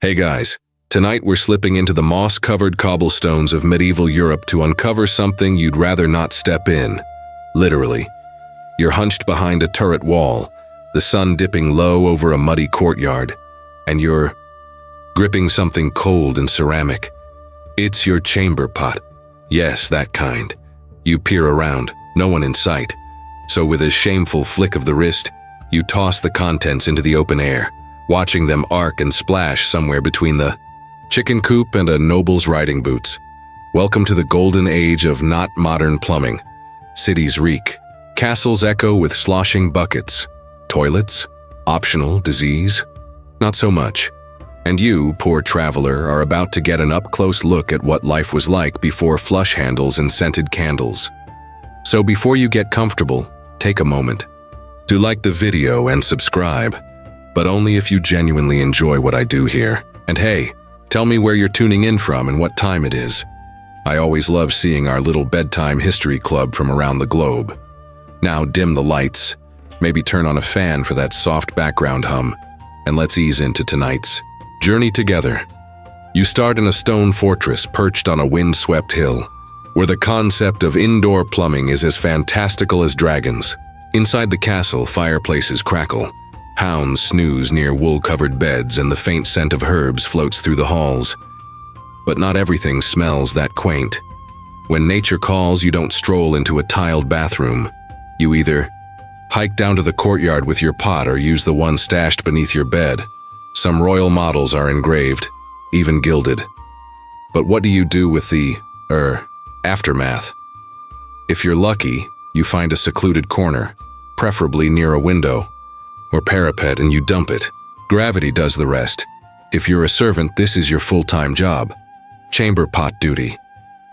Hey guys, tonight we're slipping into the moss-covered cobblestones of medieval Europe to uncover something you'd rather not step in. Literally. You're hunched behind a turret wall, the sun dipping low over a muddy courtyard, and you're gripping something cold and ceramic. It's your chamber pot. Yes, that kind. You peer around, no one in sight. So with a shameful flick of the wrist, you toss the contents into the open air, watching them arc and splash somewhere between the chicken coop and a noble's riding boots. Welcome to the golden age of not modern plumbing. Cities reek. Castles echo with sloshing buckets. Toilets? Optional disease? Not so much. And you, poor traveler, are about to get an up-close look at what life was like before flush handles and scented candles. So before you get comfortable, take a moment to like the video and subscribe, but only if you genuinely enjoy what I do here. And hey, tell me where you're tuning in from and what time it is. I always love seeing our little bedtime history club from around the globe. Now dim the lights, maybe turn on a fan for that soft background hum, and let's ease into tonight's journey together. You start in a stone fortress perched on a wind-swept hill, where the concept of indoor plumbing is as fantastical as dragons. Inside the castle, fireplaces crackle, hounds snooze near wool-covered beds, and the faint scent of herbs floats through the halls. But not everything smells that quaint. When nature calls, you don't stroll into a tiled bathroom. You either hike down to the courtyard with your pot or use the one stashed beneath your bed. Some royal models are engraved, even gilded. But what do you do with the, aftermath? If you're lucky, you find a secluded corner, preferably near a window or parapet, and you dump it. Gravity does the rest. If you're a servant, this is your full-time job. Chamber pot duty.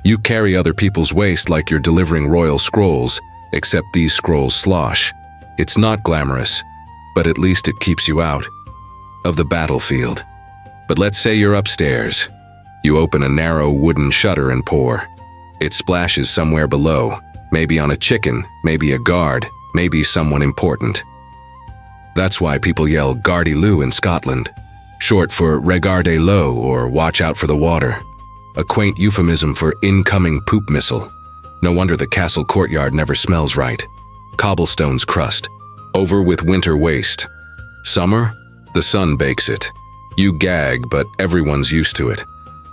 You carry other people's waste like you're delivering royal scrolls, except these scrolls slosh. It's not glamorous, but at least it keeps you out of the battlefield. But let's say you're upstairs. You open a narrow wooden shutter and pour. It splashes somewhere below, maybe on a chicken, maybe a guard, maybe someone important. That's why people yell Gardy in Scotland, short for regarde l'eau or watch out for the water, a quaint euphemism for incoming poop missile. No wonder the castle courtyard never smells right. Cobblestones crust, over with winter waste. Summer, the sun bakes it. You gag, but everyone's used to it.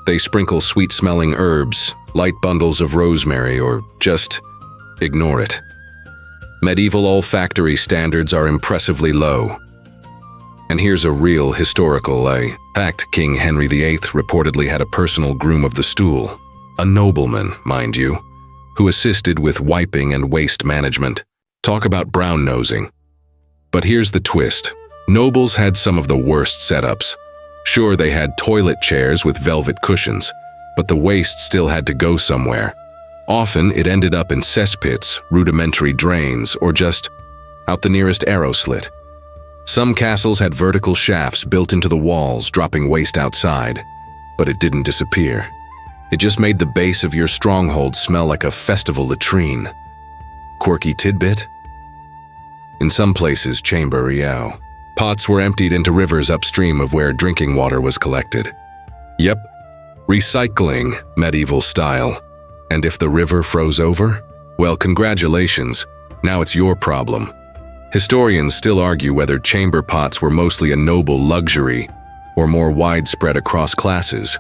They sprinkle sweet-smelling herbs, light bundles of rosemary, or just ignore it. Medieval olfactory standards are impressively low. And here's a real historical fact. King Henry VIII reportedly had a personal groom of the stool. A nobleman, mind you, who assisted with wiping and waste management. Talk about brown-nosing. But here's the twist. Nobles had some of the worst setups. Sure, they had toilet chairs with velvet cushions, but the waste still had to go somewhere. Often, it ended up in cesspits, rudimentary drains, or just out the nearest arrow slit. Some castles had vertical shafts built into the walls, dropping waste outside, but it didn't disappear. It just made the base of your stronghold smell like a festival latrine. Quirky tidbit? In some places, chamber, pots were emptied into rivers upstream of where drinking water was collected. Yep, recycling, medieval style. And if the river froze over? Well, congratulations, now it's your problem. Historians still argue whether chamber pots were mostly a noble luxury or more widespread across classes.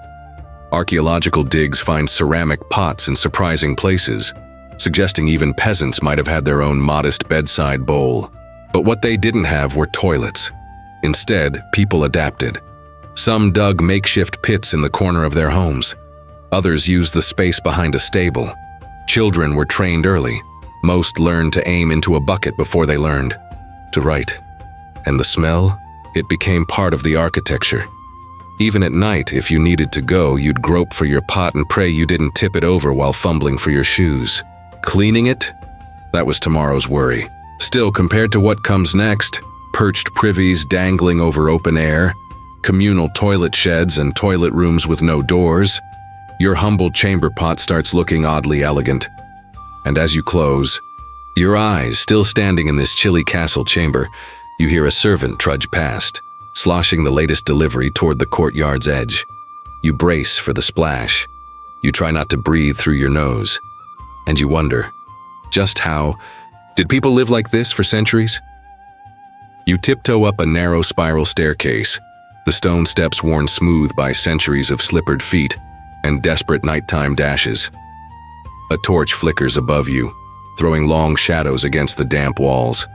Archaeological digs find ceramic pots in surprising places, suggesting even peasants might have had their own modest bedside bowl. But what they didn't have were toilets. Instead, people adapted. Some dug makeshift pits in the corner of their homes. Others used the space behind a stable. Children were trained early. Most learned to aim into a bucket before they learned to write. And the smell? It became part of the architecture. Even at night, if you needed to go, you'd grope for your pot and pray you didn't tip it over while fumbling for your shoes. Cleaning it? That was tomorrow's worry. Still, compared to what comes next, perched privies dangling over open air, communal toilet sheds and toilet rooms with no doors, your humble chamber pot starts looking oddly elegant. And as you close, your eyes still standing in this chilly castle chamber, you hear a servant trudge past. sloshing the latest delivery toward the courtyard's edge. You brace for the splash. You try not to breathe through your nose. And you wonder, just how did people live like this for centuries? You tiptoe up a narrow spiral staircase, the stone steps worn smooth by centuries of slippered feet and desperate nighttime dashes. A torch flickers above you, throwing long shadows against the damp walls.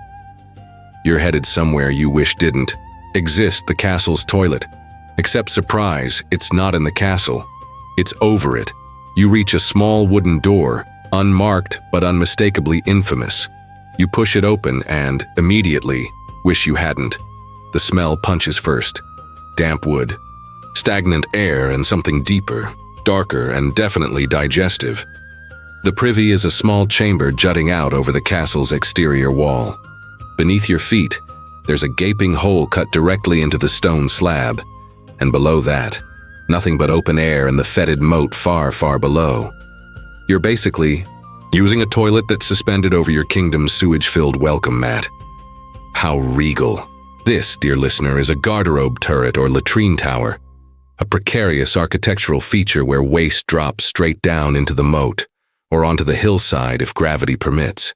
You're headed somewhere you wish didn't exist, the castle's toilet. Except surprise, it's not in the castle. It's over it. You reach a small wooden door, unmarked but unmistakably infamous. You push it open and, immediately, wish you hadn't. The smell punches first. Damp wood, stagnant air, and something deeper, darker, and definitely digestive. The privy is a small chamber jutting out over the castle's exterior wall. Beneath your feet, there's a gaping hole cut directly into the stone slab, and below that, nothing but open air and the fetid moat far, far below. You're basically using a toilet that's suspended over your kingdom's sewage-filled welcome mat. How regal. This, dear listener, is a garderobe turret or latrine tower, a precarious architectural feature where waste drops straight down into the moat, or onto the hillside if gravity permits.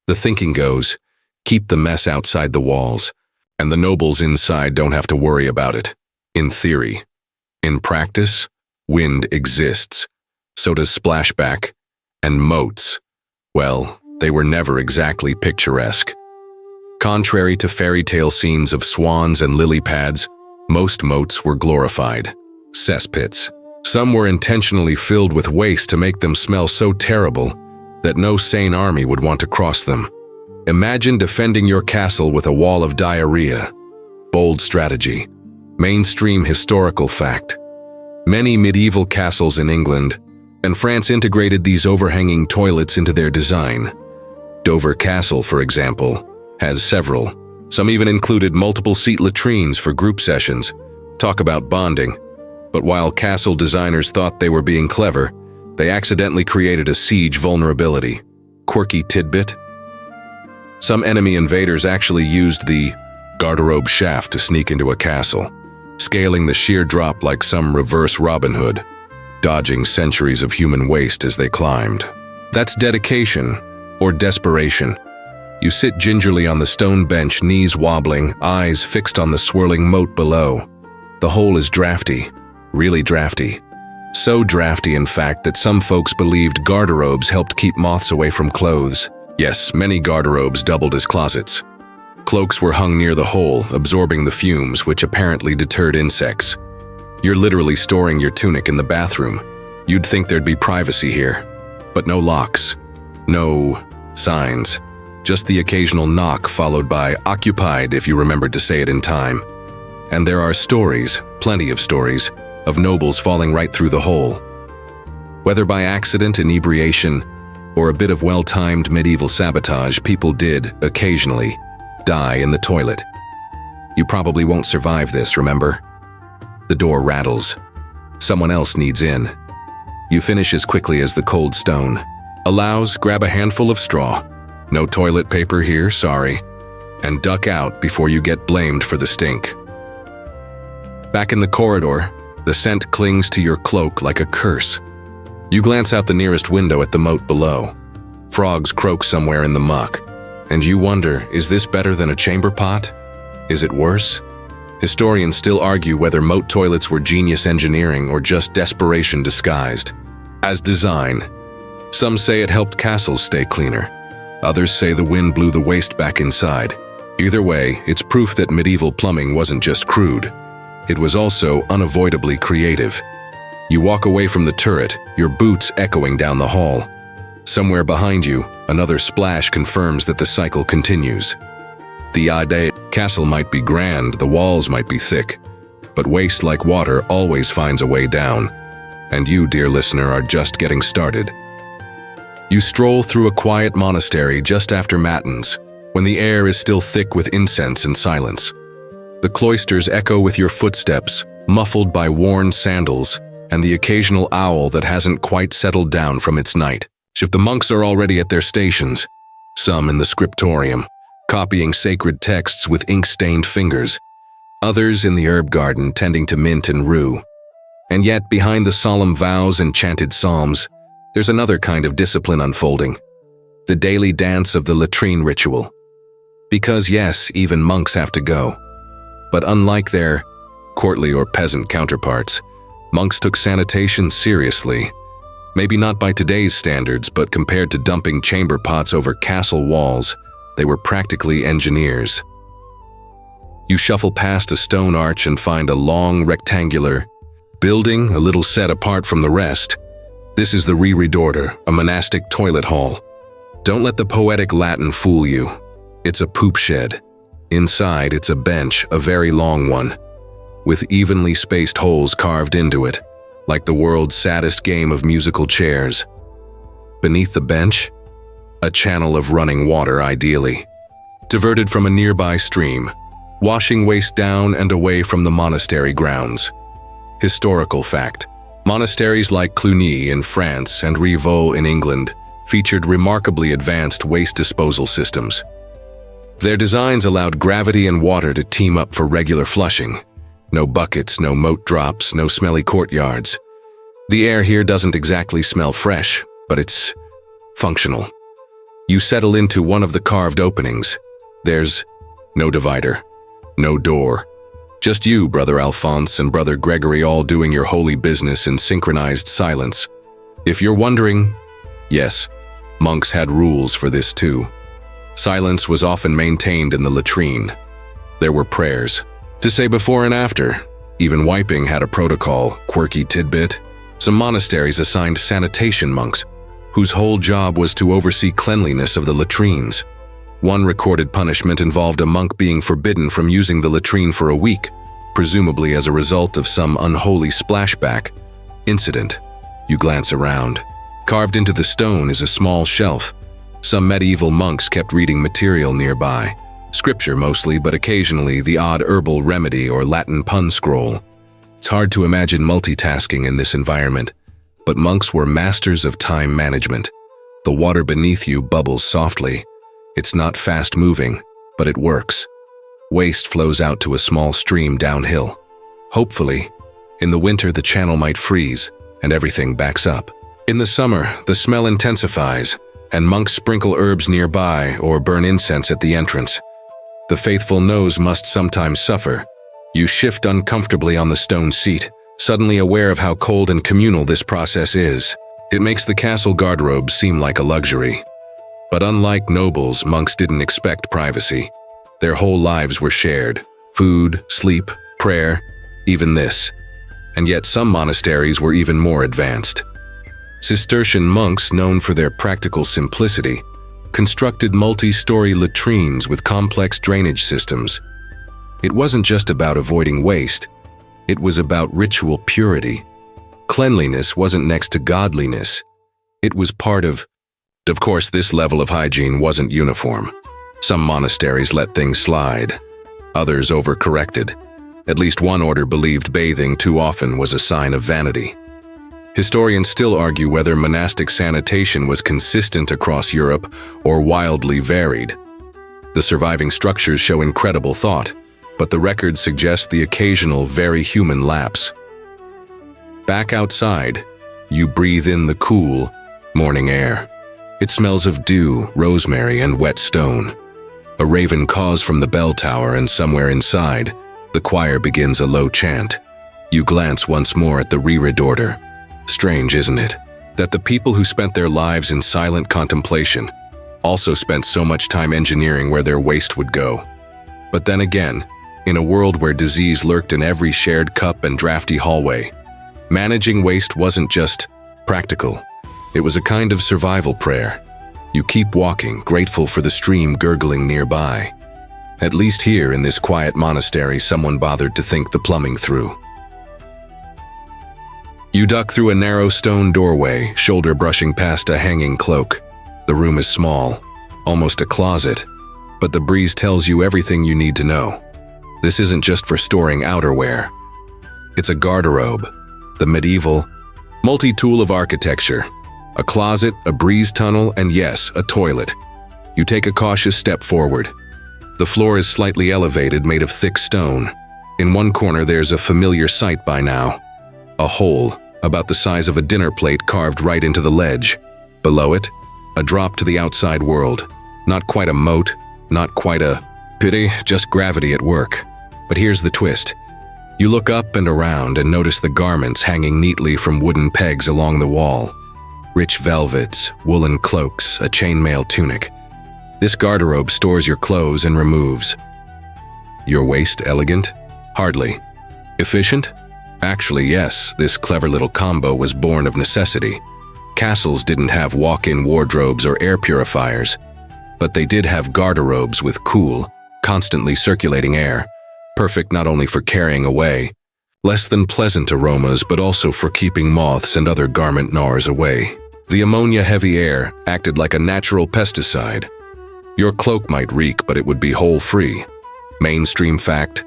The thinking goes, keep the mess outside the walls, and the nobles inside don't have to worry about it. In theory. In practice, wind exists. So does splashback. And moats. Well, they were never exactly picturesque. Contrary to fairy tale scenes of swans and lily pads, most moats were glorified. Cesspits. Some were intentionally filled with waste to make them smell so terrible that no sane army would want to cross them. Imagine defending your castle with a wall of diarrhea. Bold strategy. Mainstream historical fact. Many medieval castles in England and France integrated these overhanging toilets into their design. Dover Castle, for example, has several. Some even included multiple-seat latrines for group sessions. Talk about bonding. But while castle designers thought they were being clever, they accidentally created a siege vulnerability. Quirky tidbit? Some enemy invaders actually used the garderobe shaft to sneak into a castle, scaling the sheer drop like some reverse Robin Hood, dodging centuries of human waste as they climbed. That's dedication, or desperation. You sit gingerly on the stone bench, knees wobbling, eyes fixed on the swirling moat below. The hole is drafty, really drafty. So drafty, in fact, that some folks believed garderobes helped keep moths away from clothes. Yes, many garderobes doubled as closets. Cloaks were hung near the hole, absorbing the fumes, which apparently deterred insects. You're literally storing your tunic in the bathroom. You'd think there'd be privacy here. But no locks. No signs. Just the occasional knock followed by occupied if you remembered to say it in time. And there are stories, plenty of stories, of nobles falling right through the hole. Whether by accident, inebriation, or a bit of well-timed medieval sabotage, people did, occasionally, die in the toilet. You probably won't survive this, remember? The door rattles. Someone else needs in. You finish as quickly as the cold stone. Allows, grab a handful of straw. No toilet paper here, sorry. And duck out before you get blamed for the stink. Back in the corridor, the scent clings to your cloak like a curse. You glance out the nearest window at the moat below. Frogs croak somewhere in the muck. And you wonder, is this better than a chamber pot? Is it worse? Historians still argue whether moat toilets were genius engineering or just desperation disguised as design. Some say it helped castles stay cleaner. Others say the wind blew the waste back inside. Either way, it's proof that medieval plumbing wasn't just crude. It was also unavoidably creative. You walk away from the turret, your boots echoing down the hall. Somewhere behind you, another splash confirms that the cycle continues. The idea castle might be grand, the walls might be thick, but waste like water always finds a way down. And you, dear listener, are just getting started. You stroll through a quiet monastery just after matins, when the air is still thick with incense and silence. The cloisters echo with your footsteps, muffled by worn sandals and the occasional owl that hasn't quite settled down from its night. The monks are already at their stations, some in the scriptorium, copying sacred texts with ink-stained fingers. others in the herb garden tending to mint and rue. And yet, behind the solemn vows and chanted psalms, there's another kind of discipline unfolding. The daily dance of the latrine ritual. Because yes, even monks have to go. But unlike their courtly or peasant counterparts, monks took sanitation seriously. Maybe not by today's standards, but compared to dumping chamber pots over castle walls, they were practically engineers. You shuffle past a stone arch and find a long, rectangular building, a little set apart from the rest. This is the reredorer, a monastic toilet hall. Don't let the poetic Latin fool you. It's a poop shed. Inside, it's a bench, a very long one, with evenly spaced holes carved into it, like the world's saddest game of musical chairs. Beneath the bench, a channel of running water ideally, diverted from a nearby stream, washing waste down and away from the monastery grounds. Historical fact: monasteries like Cluny in France and Rievaulx in England featured remarkably advanced waste disposal systems. Their designs allowed gravity and water to team up for regular flushing. No buckets, no moat drops, no smelly courtyards. The air here doesn't exactly smell fresh, but it's functional. You settle into one of the carved openings. There's no divider, no door. Just you, Brother Alphonse and Brother Gregory, all doing your holy business in synchronized silence. If you're wondering, yes, monks had rules for this too. Silence was often maintained in the latrine. There were prayers to say before and after. Even wiping had a protocol. Quirky tidbit: some monasteries assigned sanitation monks, whose whole job was to oversee cleanliness of the latrines. One recorded punishment involved a monk being forbidden from using the latrine for a week, presumably as a result of some unholy splashback incident. You glance around. Carved into the stone is a small shelf. Some medieval monks kept reading material nearby. Scripture mostly, but occasionally the odd herbal remedy or Latin pun scroll. It's hard to imagine multitasking in this environment, but monks were masters of time management. The water beneath you bubbles softly. It's not fast-moving, but it works. Waste flows out to a small stream downhill. Hopefully, in the winter the channel might freeze, and everything backs up. In the summer, the smell intensifies, and monks sprinkle herbs nearby or burn incense at the entrance. The faithful nose must sometimes suffer. You shift uncomfortably on the stone seat, suddenly aware of how cold and communal this process is. It makes the castle garderobe seem like a luxury. But unlike nobles, monks didn't expect privacy. Their whole lives were shared: food, sleep, prayer, even this. And yet some monasteries were even more advanced. Cistercian monks, known for their practical simplicity, constructed multi-story latrines with complex drainage systems. It wasn't just about avoiding waste, it was about ritual purity. Cleanliness wasn't next to godliness. It was part of course, this level of hygiene wasn't uniform. Some monasteries let things slide. Others overcorrected. At least one order believed bathing too often was a sign of vanity. Historians still argue whether monastic sanitation was consistent across Europe or wildly varied. The surviving structures show incredible thought, but the records suggest the occasional very human lapse. Back outside, you breathe in the cool, morning air. It smells of dew, rosemary, and wet stone. A raven caws from the bell tower, and somewhere inside, the choir begins a low chant. You glance once more at the reredorer. Strange, isn't it, that the people who spent their lives in silent contemplation also spent so much time engineering where their waste would go. But then again, in a world where disease lurked in every shared cup and drafty hallway, managing waste wasn't just practical. It was a kind of survival prayer. You keep walking, grateful for the stream gurgling nearby. At least here in this quiet monastery, someone bothered to think the plumbing through. You duck through a narrow stone doorway, shoulder brushing past a hanging cloak. The room is small, almost a closet, but the breeze tells you everything you need to know. This isn't just for storing outerwear. It's a garderobe, the medieval multi-tool of architecture. A closet, a breeze tunnel, and yes, a toilet. You take a cautious step forward. The floor is slightly elevated, made of thick stone. In one corner there's a familiar sight by now. A hole, about the size of a dinner plate carved right into the ledge. Below it, a drop to the outside world. Not quite a moat, not quite a pity, just gravity at work. But here's the twist. You look up and around and notice the garments hanging neatly from wooden pegs along the wall. Rich velvets, woolen cloaks, a chainmail tunic. This garderobe stores your clothes and removes. Your waist elegant? Hardly. Efficient? Actually, yes, this clever little combo was born of necessity. Castles didn't have walk-in wardrobes or air purifiers, but they did have garderobes with cool, constantly circulating air. Perfect not only for carrying away less than pleasant aromas, but also for keeping moths and other garment gnawers away. The ammonia-heavy air acted like a natural pesticide. Your cloak might reek, but it would be hole-free. Mainstream fact.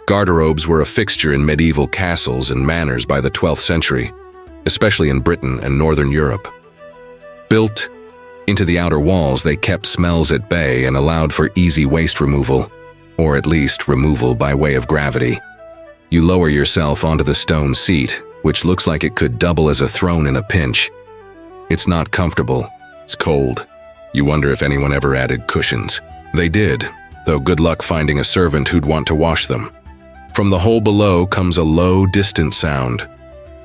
Garderobes were a fixture in medieval castles and manors by the 12th century, especially in Britain and Northern Europe. Built into the outer walls, they kept smells at bay and allowed for easy waste removal, or at least removal by way of gravity. You lower yourself onto the stone seat, which looks like it could double as a throne in a pinch. It's not comfortable. It's cold. You wonder if anyone ever added cushions. They did, though good luck finding a servant who'd want to wash them. From the hole below comes a low, distant sound.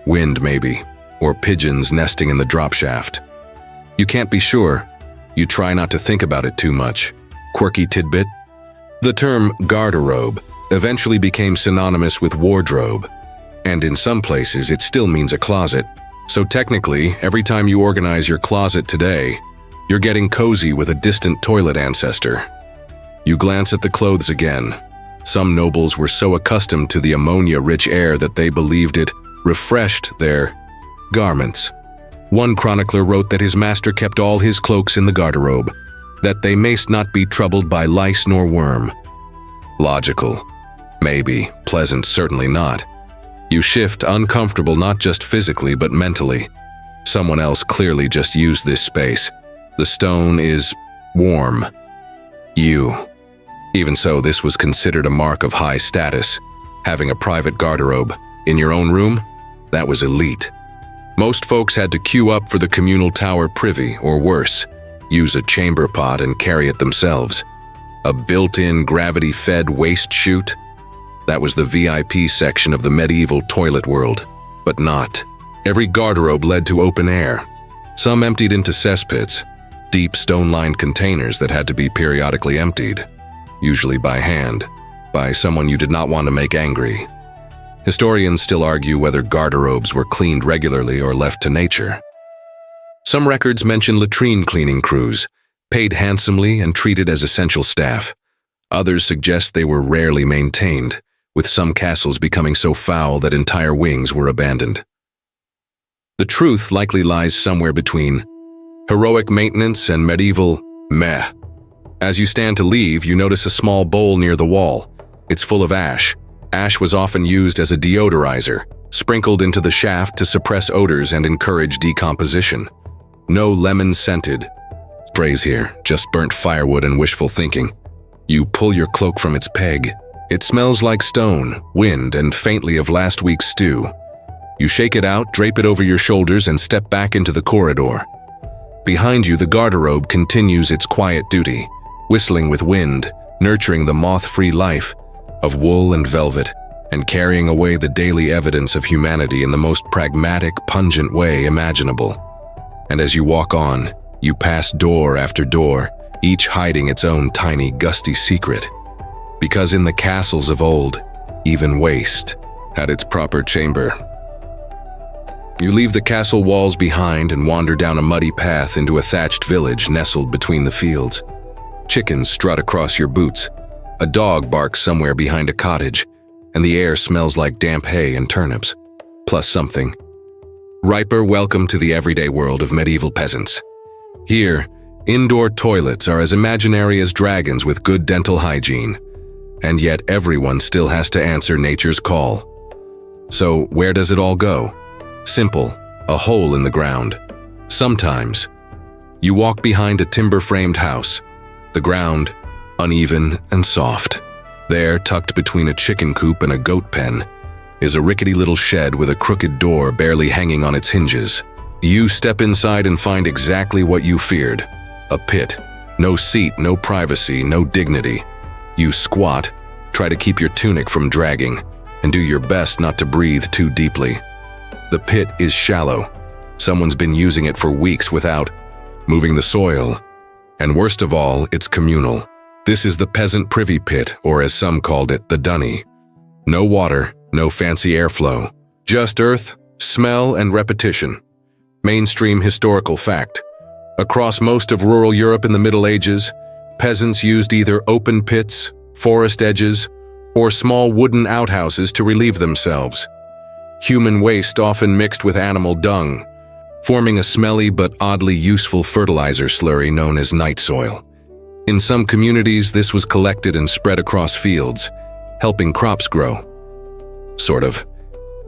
Wind, maybe, or pigeons nesting in the drop shaft. You can't be sure. You try not to think about it too much. Quirky tidbit? The term garderobe eventually became synonymous with wardrobe, and in some places it still means a closet. So technically, every time you organize your closet today, you're getting cozy with a distant toilet ancestor. You glance at the clothes again. Some nobles were so accustomed to the ammonia-rich air that they believed it refreshed their garments. One chronicler wrote that his master kept all his cloaks in the garderobe, that they mayst not be troubled by lice nor worm. Logical. Maybe. Pleasant, certainly not. You shift uncomfortable not just physically but mentally. Someone else clearly just used this space. The stone is warm. You. Even so, this was considered a mark of high status. Having a private garderobe in your own room? That was elite. Most folks had to queue up for the communal tower privy, or worse, use a chamber pot and carry it themselves. A built-in gravity-fed waste chute? That was the VIP section of the medieval toilet world. But not. Every garderobe led to open air. Some emptied into cesspits, deep stone-lined containers that had to be periodically emptied, usually by hand, by someone you did not want to make angry. Historians still argue whether garderobes were cleaned regularly or left to nature. Some records mention latrine cleaning crews, paid handsomely and treated as essential staff. Others suggest they were rarely maintained, with some castles becoming so foul that entire wings were abandoned. The truth likely lies somewhere between heroic maintenance and medieval meh. As you stand to leave, you notice a small bowl near the wall. It's full of ash. Ash was often used as a deodorizer, sprinkled into the shaft to suppress odors and encourage decomposition. No lemon-scented sprays here, just burnt firewood and wishful thinking. You pull your cloak from its peg. It smells like stone, wind, and faintly of last week's stew. You shake it out, drape it over your shoulders, and step back into the corridor. Behind you, the garderobe continues its quiet duty, whistling with wind, nurturing the moth-free life of wool and velvet, and carrying away the daily evidence of humanity in the most pragmatic, pungent way imaginable. And as you walk on, you pass door after door, each hiding its own tiny, gusty secret. Because in the castles of old, even waste had its proper chamber. You leave the castle walls behind and wander down a muddy path into a thatched village nestled between the fields. Chickens strut across your boots. A dog barks somewhere behind a cottage, and the air smells like damp hay and turnips, plus something. Riper welcome to the everyday world of medieval peasants. Here, indoor toilets are as imaginary as dragons with good dental hygiene, and yet everyone still has to answer nature's call. So where does it all go? Simple, a hole in the ground. Sometimes, you walk behind a timber-framed house, the ground uneven and soft. There, tucked between a chicken coop and a goat pen, is a rickety little shed with a crooked door barely hanging on its hinges. You step inside and find exactly what you feared. A pit. No seat, no privacy, no dignity. You squat, try to keep your tunic from dragging, and do your best not to breathe too deeply. The pit is shallow. Someone's been using it for weeks without moving the soil. And worst of all, it's communal. This is the peasant privy pit, or as some called it, the dunny. No water, no fancy airflow. Just earth, smell, and repetition. Mainstream historical fact. Across most of rural Europe in the Middle Ages, peasants used either open pits, forest edges, or small wooden outhouses to relieve themselves. Human waste often mixed with animal dung, forming a smelly but oddly useful fertilizer slurry known as night soil. In some communities, this was collected and spread across fields, helping crops grow. Sort of.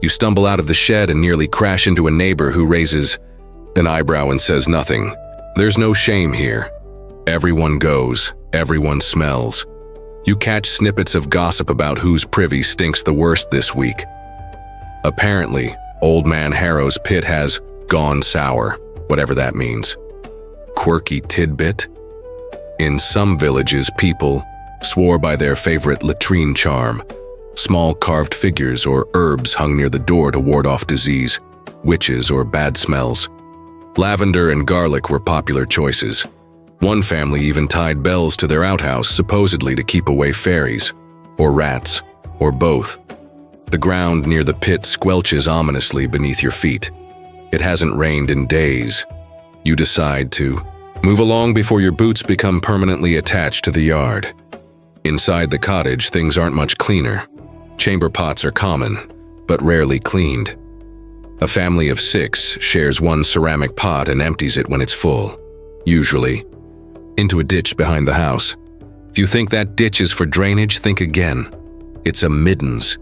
You stumble out of the shed and nearly crash into a neighbor who raises an eyebrow and says nothing. There's no shame here. Everyone goes, everyone smells. You catch snippets of gossip about whose privy stinks the worst this week. Apparently, Old Man Harrow's pit has gone sour, whatever that means. Quirky tidbit? In some villages, people swore by their favorite latrine charm. Small carved figures or herbs hung near the door to ward off disease, witches, or bad smells. Lavender and garlic were popular choices. One family even tied bells to their outhouse supposedly to keep away fairies, or rats, or both. The ground near the pit squelches ominously beneath your feet. It hasn't rained in days. You decide to move along before your boots become permanently attached to the yard. Inside the cottage, things aren't much cleaner. Chamber pots are common, but rarely cleaned. A family of 6 shares one ceramic pot and empties it when it's full, usually into a ditch behind the house. If you think that ditch is for drainage, think again. It's a middens,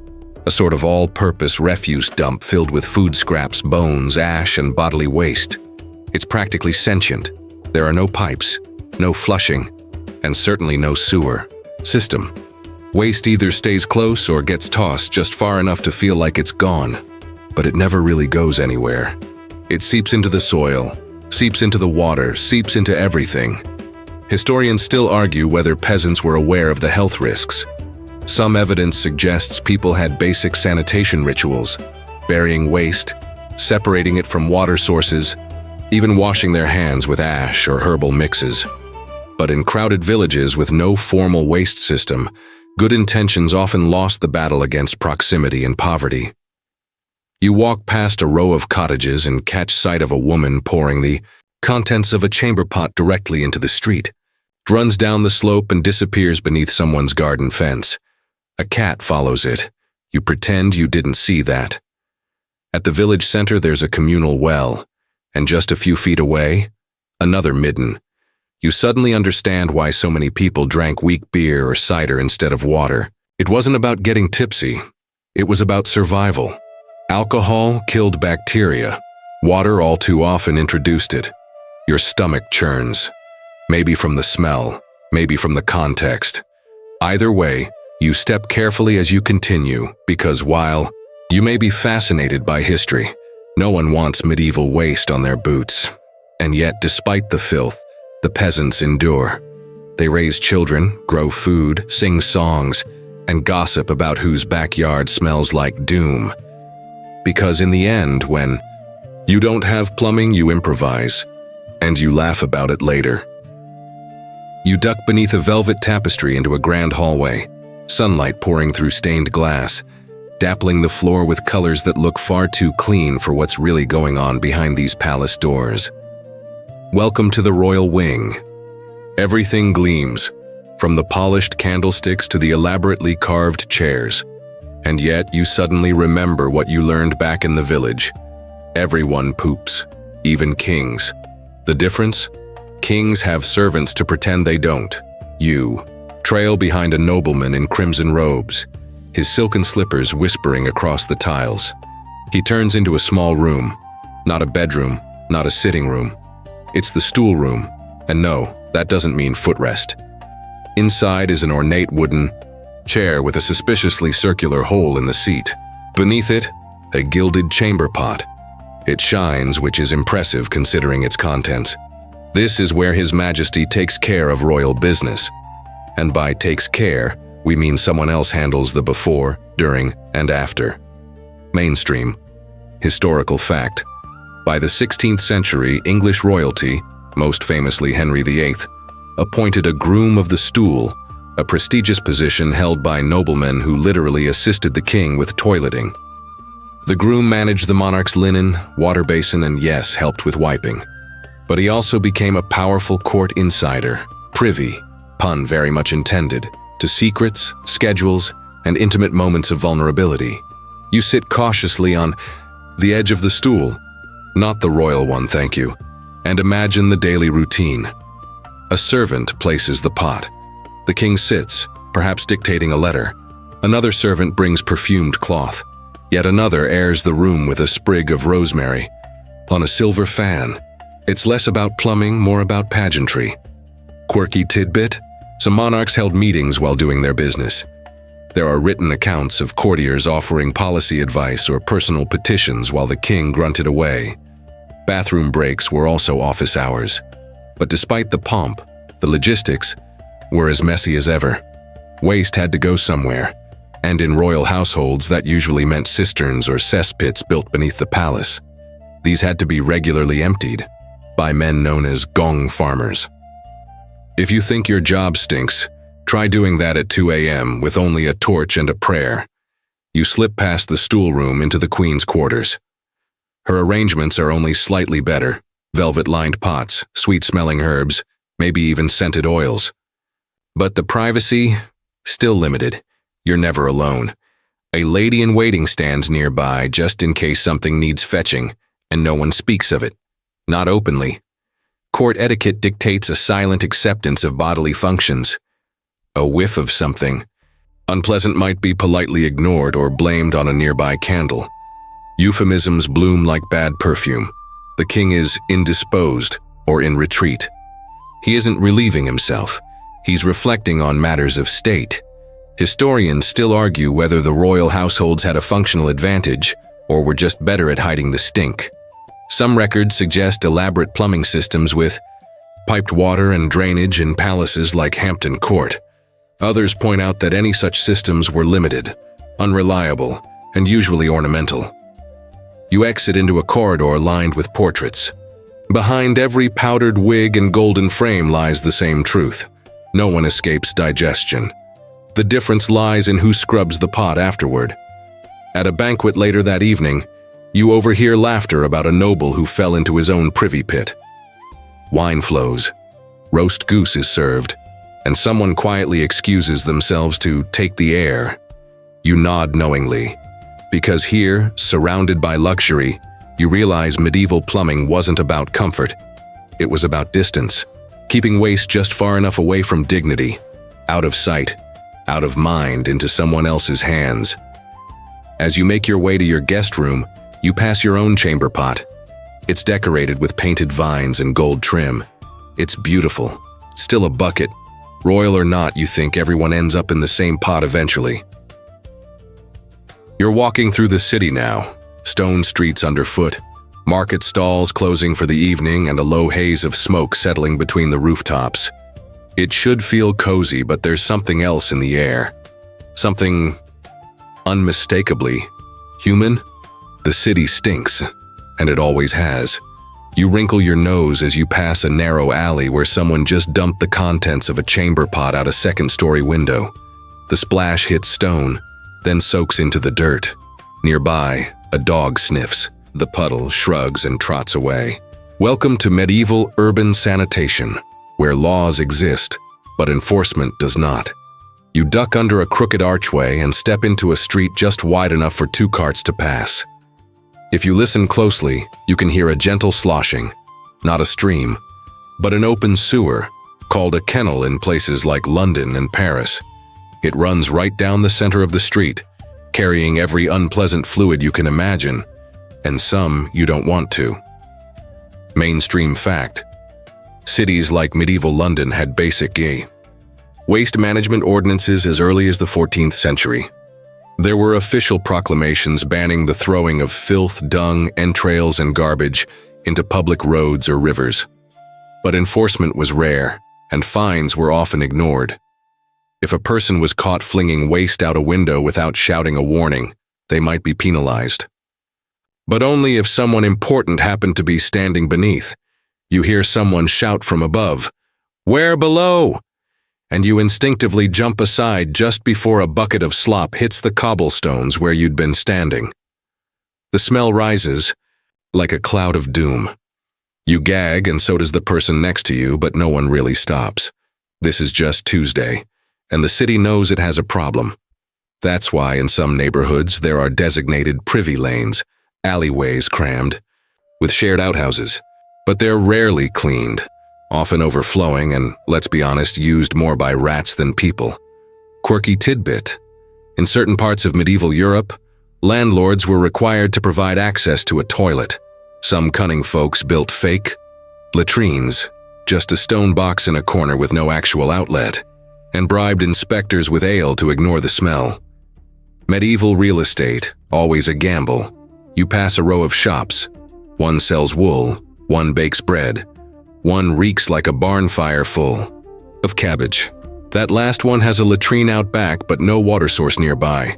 a sort of all-purpose refuse dump filled with food scraps, bones, ash, and bodily waste. It's practically sentient. There are no pipes, no flushing, and certainly no sewer system. Waste either stays close or gets tossed just far enough to feel like it's gone, but it never really goes anywhere. It seeps into the soil, seeps into the water, seeps into everything. Historians still argue whether peasants were aware of the health risks. Some evidence suggests people had basic sanitation rituals, burying waste, separating it from water sources, even washing their hands with ash or herbal mixes. But in crowded villages with no formal waste system, good intentions often lost the battle against proximity and poverty. You walk past a row of cottages and catch sight of a woman pouring the contents of a chamber pot directly into the street. It runs down the slope and disappears beneath someone's garden fence. A cat follows it. You pretend you didn't see that. At the village center, there's a communal well, and just a few feet away, another midden. You suddenly understand why so many people drank weak beer or cider instead of water. It wasn't about getting tipsy. It was about survival. Alcohol killed bacteria. Water all too often introduced it. Your stomach churns. Maybe from the smell, maybe from the context. Either way, you step carefully as you continue, because while you may be fascinated by history, no one wants medieval waste on their boots. And yet, despite the filth, the peasants endure. They raise children, grow food, sing songs, and gossip about whose backyard smells like doom. Because in the end, when you don't have plumbing, you improvise, and you laugh about it later. You duck beneath a velvet tapestry into a grand hallway, sunlight pouring through stained glass, dappling the floor with colors that look far too clean for what's really going on behind these palace doors. Welcome to the royal wing. Everything gleams, from the polished candlesticks to the elaborately carved chairs. And yet you suddenly remember what you learned back in the village. Everyone poops, even kings. The difference? Kings have servants to pretend they don't. You trail behind a nobleman in crimson robes, his silken slippers whispering across the tiles. He turns into a small room, not a bedroom, not a sitting room. It's the stool room, and no, that doesn't mean footrest. Inside is an ornate wooden chair with a suspiciously circular hole in the seat. Beneath it, a gilded chamber pot. It shines, which is impressive considering its contents. This is where His Majesty takes care of royal business. And by takes care, we mean someone else handles the before, during, and after. Mainstream. Historical fact. By the 16th century, English royalty, most famously Henry VIII, appointed a groom of the stool, a prestigious position held by noblemen who literally assisted the king with toileting. The groom managed the monarch's linen, water basin, and yes, helped with wiping. But he also became a powerful court insider, privy, pun very much intended, to secrets, schedules, and intimate moments of vulnerability. You sit cautiously on the edge of the stool, not the royal one, thank you, and imagine the daily routine. A servant places the pot. The king sits, perhaps dictating a letter. Another servant brings perfumed cloth. Yet another airs the room with a sprig of rosemary. On a silver fan. It's less about plumbing, more about pageantry. Quirky tidbit: some monarchs held meetings while doing their business. There are written accounts of courtiers offering policy advice or personal petitions while the king grunted away. Bathroom breaks were also office hours. But despite the pomp, the logistics were as messy as ever. Waste had to go somewhere, and in royal households that usually meant cisterns or cesspits built beneath the palace. These had to be regularly emptied by men known as gong farmers. If you think your job stinks, try doing that at 2 a.m. with only a torch and a prayer. You slip past the stool room into the queen's quarters. Her arrangements are only slightly better: velvet-lined pots, sweet-smelling herbs, maybe even scented oils. But the privacy? Still limited. You're never alone. A lady-in-waiting stands nearby just in case something needs fetching, and no one speaks of it. Not openly. Court etiquette dictates a silent acceptance of bodily functions. A whiff of something unpleasant might be politely ignored or blamed on a nearby candle. Euphemisms bloom like bad perfume. The king is indisposed or in retreat. He isn't relieving himself. He's reflecting on matters of state. Historians still argue whether the royal households had a functional advantage or were just better at hiding the stink. Some records suggest elaborate plumbing systems with piped water and drainage in palaces like Hampton Court. Others point out that any such systems were limited, unreliable, and usually ornamental. You exit into a corridor lined with portraits. Behind every powdered wig and golden frame lies the same truth. No one escapes digestion. The difference lies in who scrubs the pot afterward. At a banquet later that evening, you overhear laughter about a noble who fell into his own privy pit. Wine flows. Roast goose is served, and someone quietly excuses themselves to take the air. You nod knowingly, because here, surrounded by luxury, you realize medieval plumbing wasn't about comfort. It was about distance, keeping waste just far enough away from dignity, out of sight, out of mind, into someone else's hands. As you make your way to your guest room, you pass your own chamber pot. It's decorated with painted vines and gold trim. It's beautiful. Still a bucket. Royal or not, you think everyone ends up in the same pot eventually. You're walking through the city now. Stone streets underfoot, market stalls closing for the evening, and a low haze of smoke settling between the rooftops. It should feel cozy, but there's something else in the air. Something unmistakably human. The city stinks, and it always has. You wrinkle your nose as you pass a narrow alley where someone just dumped the contents of a chamber pot out a second-story window. The splash hits stone, then soaks into the dirt. Nearby, a dog sniffs. The puddle shrugs and trots away. Welcome to medieval urban sanitation, where laws exist, but enforcement does not. You duck under a crooked archway and step into a street just wide enough for 2 carts to pass. If you listen closely, you can hear a gentle sloshing, not a stream, but an open sewer, called a kennel in places like London and Paris. It runs right down the center of the street, carrying every unpleasant fluid you can imagine, and some you don't want to. Mainstream fact: cities like medieval London had basic waste management ordinances as early as the 14th century. There were official proclamations banning the throwing of filth, dung, entrails, and garbage into public roads or rivers. But enforcement was rare, and fines were often ignored. If a person was caught flinging waste out a window without shouting a warning, they might be penalized. But only if someone important happened to be standing beneath. You hear someone shout from above, "Where below?" And you instinctively jump aside just before a bucket of slop hits the cobblestones where you'd been standing. The smell rises, like a cloud of doom. You gag, and so does the person next to you, but no one really stops. This is just Tuesday, and the city knows it has a problem. That's why in some neighborhoods there are designated privy lanes, alleyways crammed, with shared outhouses. But they're rarely cleaned, often overflowing and, let's be honest, used more by rats than people. Quirky tidbit. In certain parts of medieval Europe, landlords were required to provide access to a toilet. Some cunning folks built fake latrines, just a stone box in a corner with no actual outlet, and bribed inspectors with ale to ignore the smell. Medieval real estate, always a gamble. You pass a row of shops. One sells wool, one bakes bread, one reeks like a barn fire full of cabbage. That last one has a latrine out back but no water source nearby.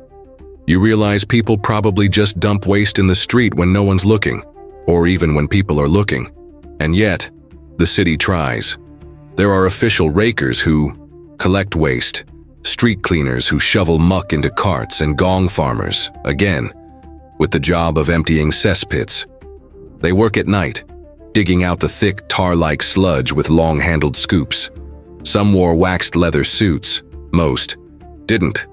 You realize people probably just dump waste in the street when no one's looking, or even when people are looking. And yet, the city tries. There are official rakers who collect waste, street cleaners who shovel muck into carts, and gong farmers, again, with the job of emptying cesspits. They work at night, digging out the thick tar-like sludge with long-handled scoops. Some wore waxed leather suits, most didn't.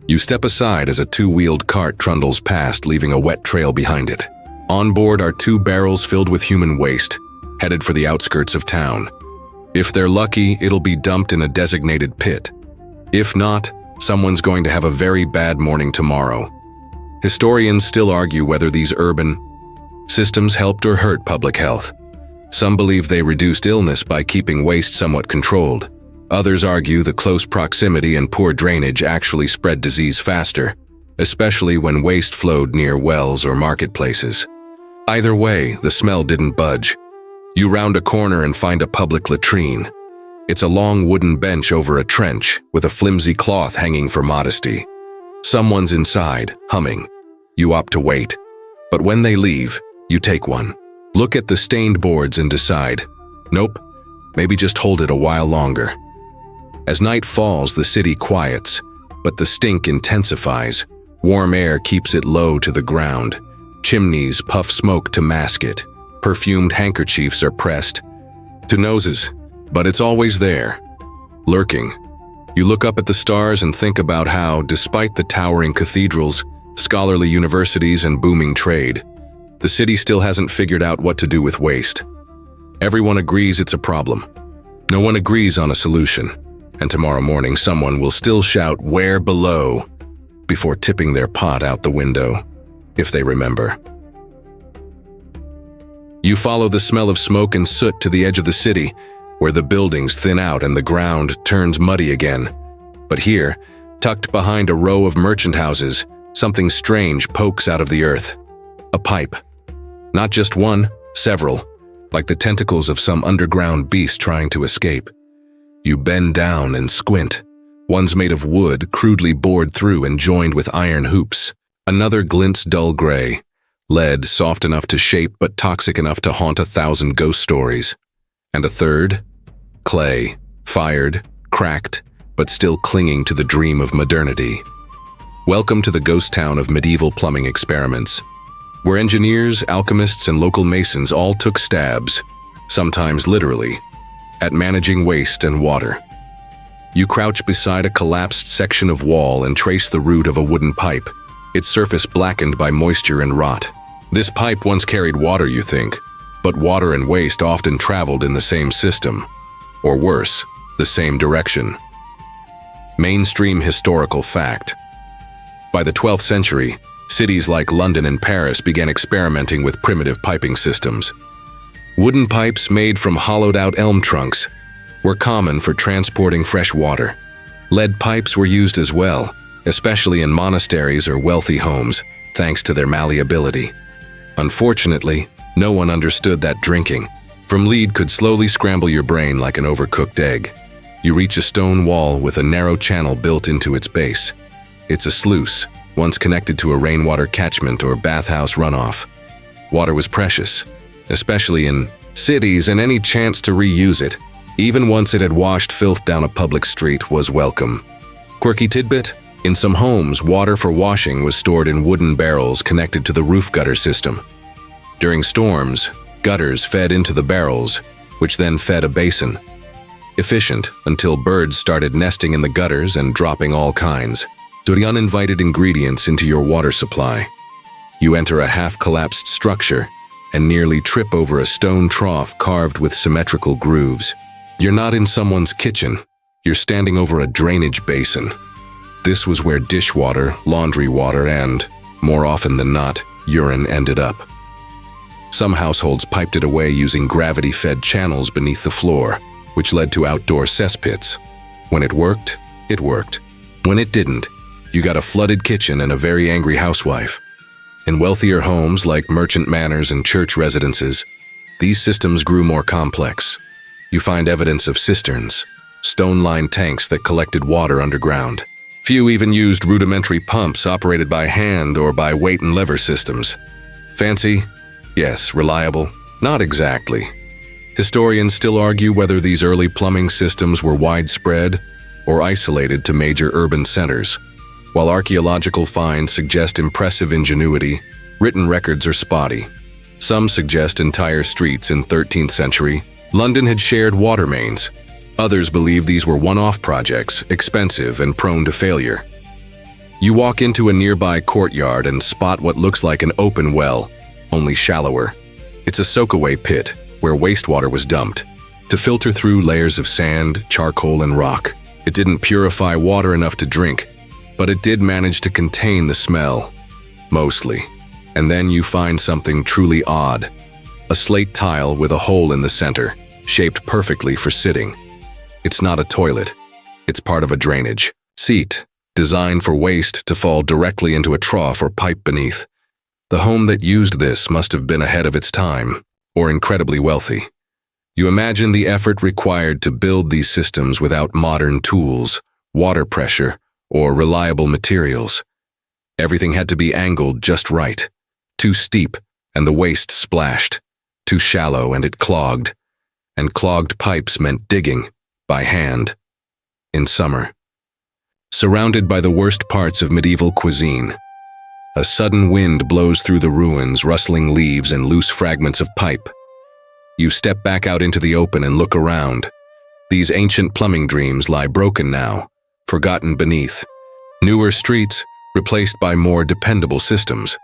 You step aside as a two-wheeled cart trundles past, leaving a wet trail behind it. On board are 2 barrels filled with human waste, headed for the outskirts of town. If they're lucky, it'll be dumped in a designated pit. If not, someone's going to have a very bad morning tomorrow. Historians still argue whether these urban systems helped or hurt public health. Some believe they reduced illness by keeping waste somewhat controlled. Others argue the close proximity and poor drainage actually spread disease faster, especially when waste flowed near wells or marketplaces. Either way, the smell didn't budge. You round a corner and find a public latrine. It's a long wooden bench over a trench, with a flimsy cloth hanging for modesty. Someone's inside, humming. You opt to wait. But when they leave, you take one. Look at the stained boards and decide, nope, maybe just hold it a while longer. As night falls, the city quiets, but the stink intensifies. Warm air keeps it low to the ground. Chimneys puff smoke to mask it. Perfumed handkerchiefs are pressed to noses, but it's always there, lurking. You look up at the stars and think about how, despite the towering cathedrals, scholarly universities, and booming trade, the city still hasn't figured out what to do with waste. Everyone agrees it's a problem. No one agrees on a solution, and tomorrow morning someone will still shout, "Where below?" before tipping their pot out the window, if they remember. You follow the smell of smoke and soot to the edge of the city, where the buildings thin out and the ground turns muddy again. But here, tucked behind a row of merchant houses, something strange pokes out of the earth. A pipe. Not just one, several, like the tentacles of some underground beast trying to escape. You bend down and squint. One's made of wood, crudely bored through and joined with iron hoops. Another glints dull gray. Lead, soft enough to shape but toxic enough to haunt 1,000 ghost stories. And a third, clay, fired, cracked, but still clinging to the dream of modernity. Welcome to the ghost town of medieval plumbing experiments, where engineers, alchemists, and local masons all took stabs, sometimes literally, at managing waste and water. You crouch beside a collapsed section of wall and trace the root of a wooden pipe, its surface blackened by moisture and rot. This pipe once carried water, you think, but water and waste often traveled in the same system, or worse, the same direction. Mainstream historical fact. By the 12th century, cities like London and Paris began experimenting with primitive piping systems. Wooden pipes made from hollowed-out elm trunks were common for transporting fresh water. Lead pipes were used as well, especially in monasteries or wealthy homes, thanks to their malleability. Unfortunately, no one understood that drinking from lead could slowly scramble your brain like an overcooked egg. You reach a stone wall with a narrow channel built into its base. It's a sluice, once connected to a rainwater catchment or bathhouse runoff. Water was precious, especially in cities, and any chance to reuse it, even once it had washed filth down a public street, was welcome. Quirky tidbit: in some homes, water for washing was stored in wooden barrels connected to the roof gutter system. During storms, gutters fed into the barrels, which then fed a basin. Efficient until birds started nesting in the gutters and dropping all kinds of uninvited ingredients into your water supply. You enter a half-collapsed structure and nearly trip over a stone trough carved with symmetrical grooves. You're not in someone's kitchen, you're standing over a drainage basin. This was where dishwater, laundry water, and, more often than not, urine ended up. Some households piped it away using gravity-fed channels beneath the floor, which led to outdoor cesspits. When it worked, it worked. When it didn't, you got a flooded kitchen and a very angry housewife. In wealthier homes like merchant manors and church residences, these systems grew more complex. You find evidence of cisterns, stone-lined tanks that collected water underground. Few even used rudimentary pumps operated by hand or by weight and lever systems. Fancy? Yes. Reliable? Not exactly. Historians still argue whether these early plumbing systems were widespread or isolated to major urban centers. While archaeological finds suggest impressive ingenuity, written records are spotty. Some suggest entire streets in 13th century London had shared water mains. Others believe these were one-off projects, expensive and prone to failure. You walk into a nearby courtyard and spot what looks like an open well, only shallower. It's a soak-away pit where wastewater was dumped to filter through layers of sand, charcoal, and rock. It didn't purify water enough to drink, but it did manage to contain the smell, mostly. And then you find something truly odd. A slate tile with a hole in the center, shaped perfectly for sitting. It's not a toilet. It's part of a drainage seat, designed for waste to fall directly into a trough or pipe beneath. The home that used this must have been ahead of its time, or incredibly wealthy. You imagine the effort required to build these systems without modern tools, water pressure, or reliable materials. Everything had to be angled just right. Too steep, and the waste splashed. Too shallow, and it clogged. And clogged pipes meant digging, by hand, in summer. Surrounded by the worst parts of medieval cuisine, a sudden wind blows through the ruins, rustling leaves and loose fragments of pipe. You step back out into the open and look around. These ancient plumbing dreams lie broken now, forgotten beneath. Newer streets, replaced by more dependable systems.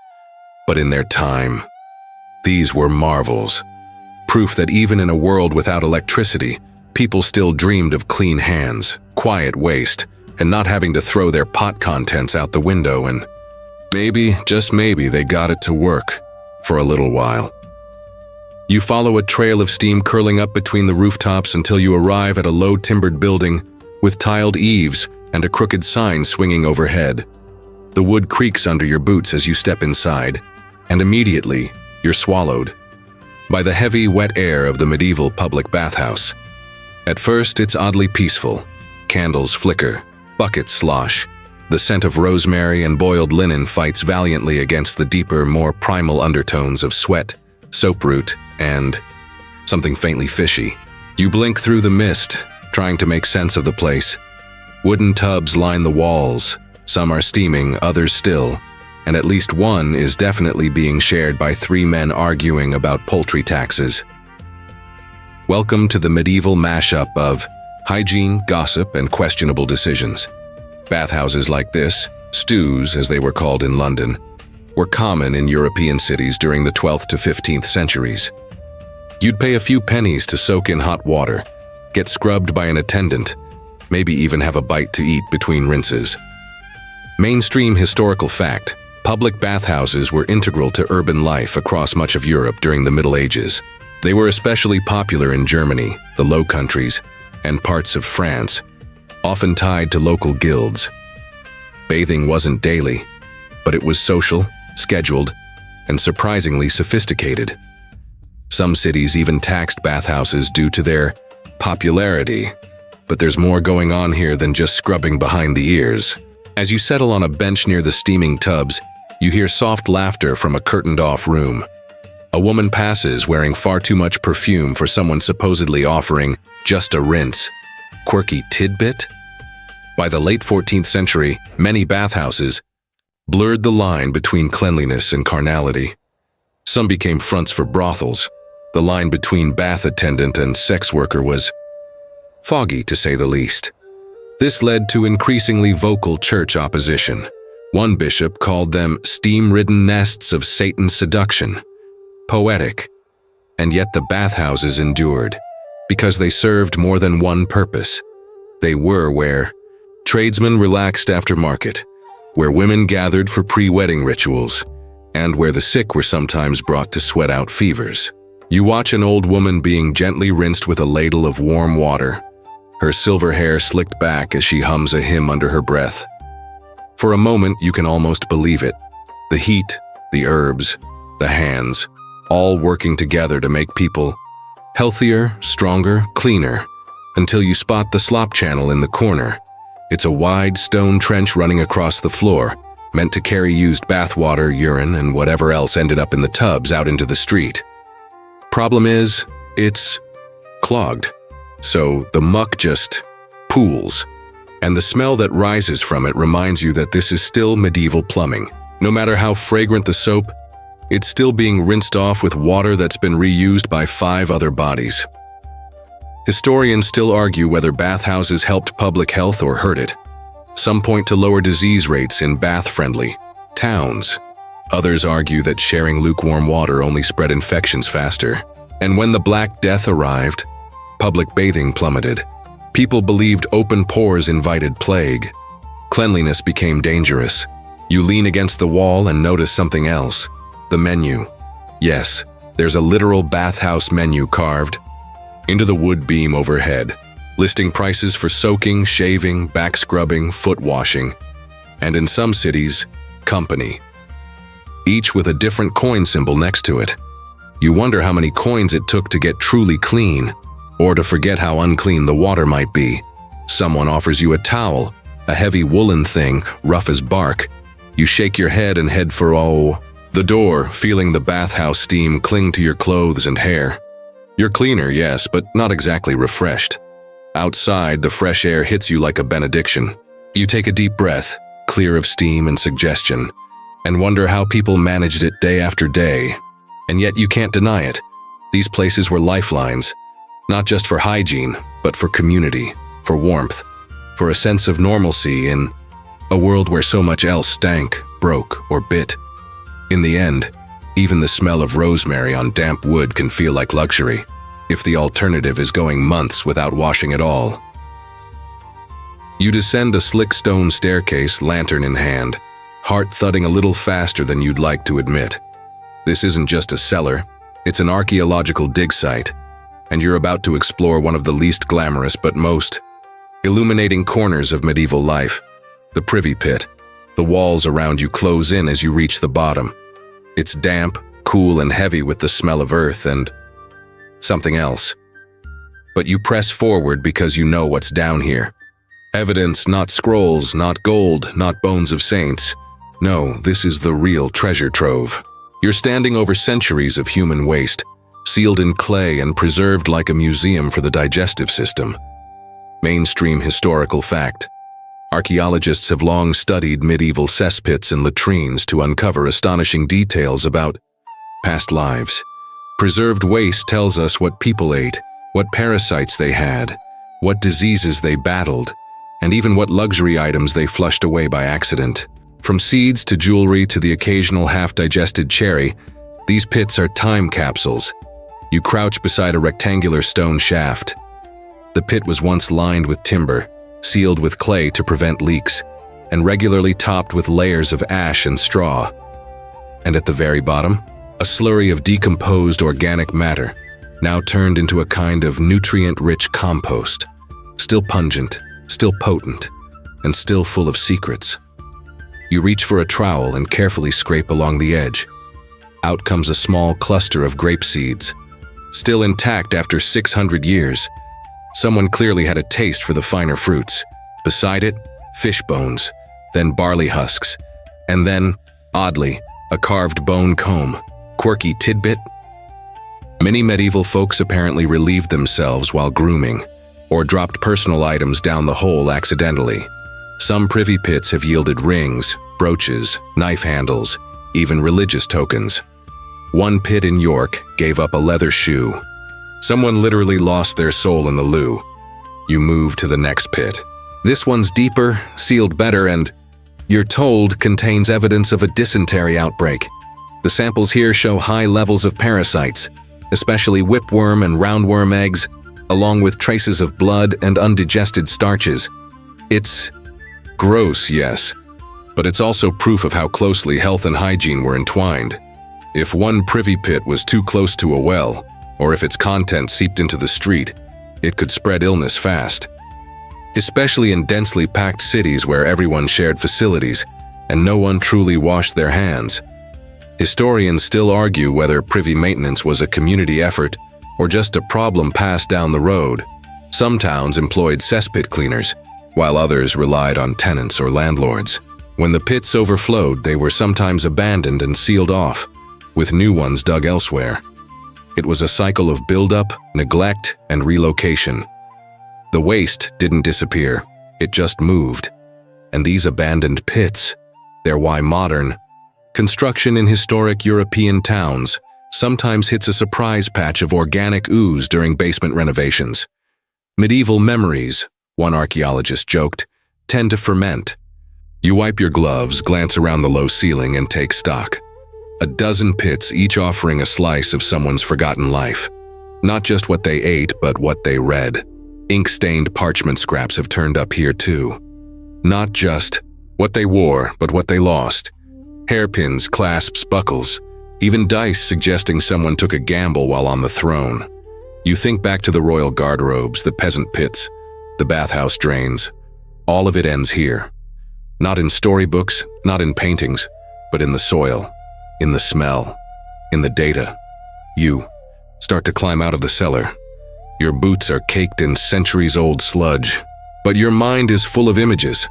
But in their time, these were marvels. Proof that even in a world without electricity, people still dreamed of clean hands, quiet waste, and not having to throw their pot contents out the window, and maybe, just maybe, they got it to work for a little while. You follow a trail of steam curling up between the rooftops until you arrive at a low timbered building with tiled eaves and a crooked sign swinging overhead. The wood creaks under your boots as you step inside, and immediately you're swallowed by the heavy, wet air of the medieval public bathhouse. At first, it's oddly peaceful. Candles flicker, buckets slosh. The scent of rosemary and boiled linen fights valiantly against the deeper, more primal undertones of sweat, soap root, and something faintly fishy. You blink through the mist, trying to make sense of the place. Wooden tubs line the walls. Some are steaming, others still, and at least one is definitely being shared by 3 men arguing about poultry taxes. Welcome to the medieval mashup of hygiene, gossip, and questionable decisions. Bathhouses like this, stews as they were called in London, were common in European cities during the 12th to 15th centuries. You'd pay a few pennies to soak in hot water, get scrubbed by an attendant, maybe even have a bite to eat between rinses. Mainstream historical fact: public bathhouses were integral to urban life across much of Europe during the Middle Ages. They were especially popular in Germany, the Low Countries, and parts of France. often tied to local guilds. Bathing wasn't daily, but it was social, scheduled, and surprisingly sophisticated. Some cities even taxed bathhouses due to their popularity, but there's more going on here than just scrubbing behind the ears. As you settle on a bench near the steaming tubs, you hear soft laughter from a curtained-off room. A woman passes wearing far too much perfume for someone supposedly offering just a rinse. Quirky tidbit? By the late 14th century, many bathhouses blurred the line between cleanliness and carnality. Some became fronts for brothels. The line between bath attendant and sex worker was foggy, to say the least. This led to increasingly vocal church opposition. One bishop called them steam-ridden nests of Satan's seduction. Poetic. And yet the bathhouses endured, because they served more than one purpose. They were where tradesmen relaxed after market, where women gathered for pre-wedding rituals, and where the sick were sometimes brought to sweat out fevers. You watch an old woman being gently rinsed with a ladle of warm water, her silver hair slicked back as she hums a hymn under her breath. For a moment, you can almost believe it. The heat, the herbs, the hands, all working together to make people healthier, stronger, cleaner, until you spot the slop channel in the corner. It's a wide stone trench running across the floor, meant to carry used bathwater, urine, and whatever else ended up in the tubs out into the street. Problem is, it's clogged, so the muck just pools, and the smell that rises from it reminds you that this is still medieval plumbing. No matter how fragrant the soap, it's still being rinsed off with water that's been reused by 5 other bodies. Historians still argue whether bathhouses helped public health or hurt it. Some point to lower disease rates in bath-friendly towns. Others argue that sharing lukewarm water only spread infections faster. And when the Black Death arrived, public bathing plummeted. People believed open pores invited plague. Cleanliness became dangerous. You lean against the wall and notice something else. The menu. Yes, there's a literal bathhouse menu carved into the wood beam overhead, listing prices for soaking, shaving, back scrubbing, foot washing, and in some cities, company. Each with a different coin symbol next to it. You wonder how many coins it took to get truly clean, or to forget how unclean the water might be. Someone offers you a towel, a heavy woolen thing, rough as bark. You shake your head and head for the door, feeling the bathhouse steam cling to your clothes and hair. You're cleaner, yes, but not exactly refreshed. Outside, the fresh air hits you like a benediction. You take a deep breath, clear of steam and suggestion, and wonder how people managed it day after day. And yet you can't deny it. These places were lifelines, not just for hygiene, but for community, for warmth, for a sense of normalcy in a world where so much else stank, broke, or bit. In the end, even the smell of rosemary on damp wood can feel like luxury, if the alternative is going months without washing at all. You descend a slick stone staircase, lantern in hand, heart thudding a little faster than you'd like to admit. This isn't just a cellar, it's an archaeological dig site, and you're about to explore one of the least glamorous but most illuminating corners of medieval life, the privy pit. The walls around you close in as you reach the bottom. It's damp, cool, and heavy with the smell of earth and something else. But you press forward because you know what's down here. Evidence, not scrolls, not gold, not bones of saints. No, this is the real treasure trove. You're standing over centuries of human waste, sealed in clay and preserved like a museum for the digestive system. Mainstream historical fact. Archaeologists have long studied medieval cesspits and latrines to uncover astonishing details about past lives. Preserved waste tells us what people ate, what parasites they had, what diseases they battled, and even what luxury items they flushed away by accident. From seeds to jewelry to the occasional half-digested cherry, these pits are time capsules. You crouch beside a rectangular stone shaft. The pit was once lined with timber, sealed with clay to prevent leaks, and regularly topped with layers of ash and straw. And at the very bottom, a slurry of decomposed organic matter, now turned into a kind of nutrient-rich compost, still pungent, still potent, and still full of secrets. You reach for a trowel and carefully scrape along the edge. Out comes a small cluster of grape seeds, still intact after 600 years. Someone clearly had a taste for the finer fruits. Beside it, fish bones, then barley husks, and then, oddly, a carved bone comb. Quirky tidbit? Many medieval folks apparently relieved themselves while grooming, or dropped personal items down the hole accidentally. Some privy pits have yielded rings, brooches, knife handles, even religious tokens. One pit in York gave up a leather shoe. Someone literally lost their soul in the loo. You move to the next pit. This one's deeper, sealed better, and, you're told, contains evidence of a dysentery outbreak. The samples here show high levels of parasites, especially whipworm and roundworm eggs, along with traces of blood and undigested starches. It's gross, yes, but it's also proof of how closely health and hygiene were entwined. If one privy pit was too close to a well, or if its contents seeped into the street, it could spread illness fast. Especially in densely packed cities where everyone shared facilities and no one truly washed their hands. Historians still argue whether privy maintenance was a community effort or just a problem passed down the road. Some towns employed cesspit cleaners, while others relied on tenants or landlords. When the pits overflowed, they were sometimes abandoned and sealed off, with new ones dug elsewhere. It was a cycle of buildup, neglect, and relocation. The waste didn't disappear, it just moved. And these abandoned pits, they're why modern construction in historic European towns sometimes hits a surprise patch of organic ooze during basement renovations. Medieval memories, one archaeologist joked, tend to ferment. You wipe your gloves, glance around the low ceiling, and take stock. A dozen pits, each offering a slice of someone's forgotten life. Not just what they ate, but what they read. Ink-stained parchment scraps have turned up here too. Not just what they wore, but what they lost. Hairpins, clasps, buckles, even dice suggesting someone took a gamble while on the throne. You think back to the royal garderobes, the peasant pits, the bathhouse drains. All of it ends here. Not in storybooks, not in paintings, but in the soil, in the smell, in the data. You start to climb out of the cellar. Your boots are caked in centuries-old sludge, but your mind is full of images,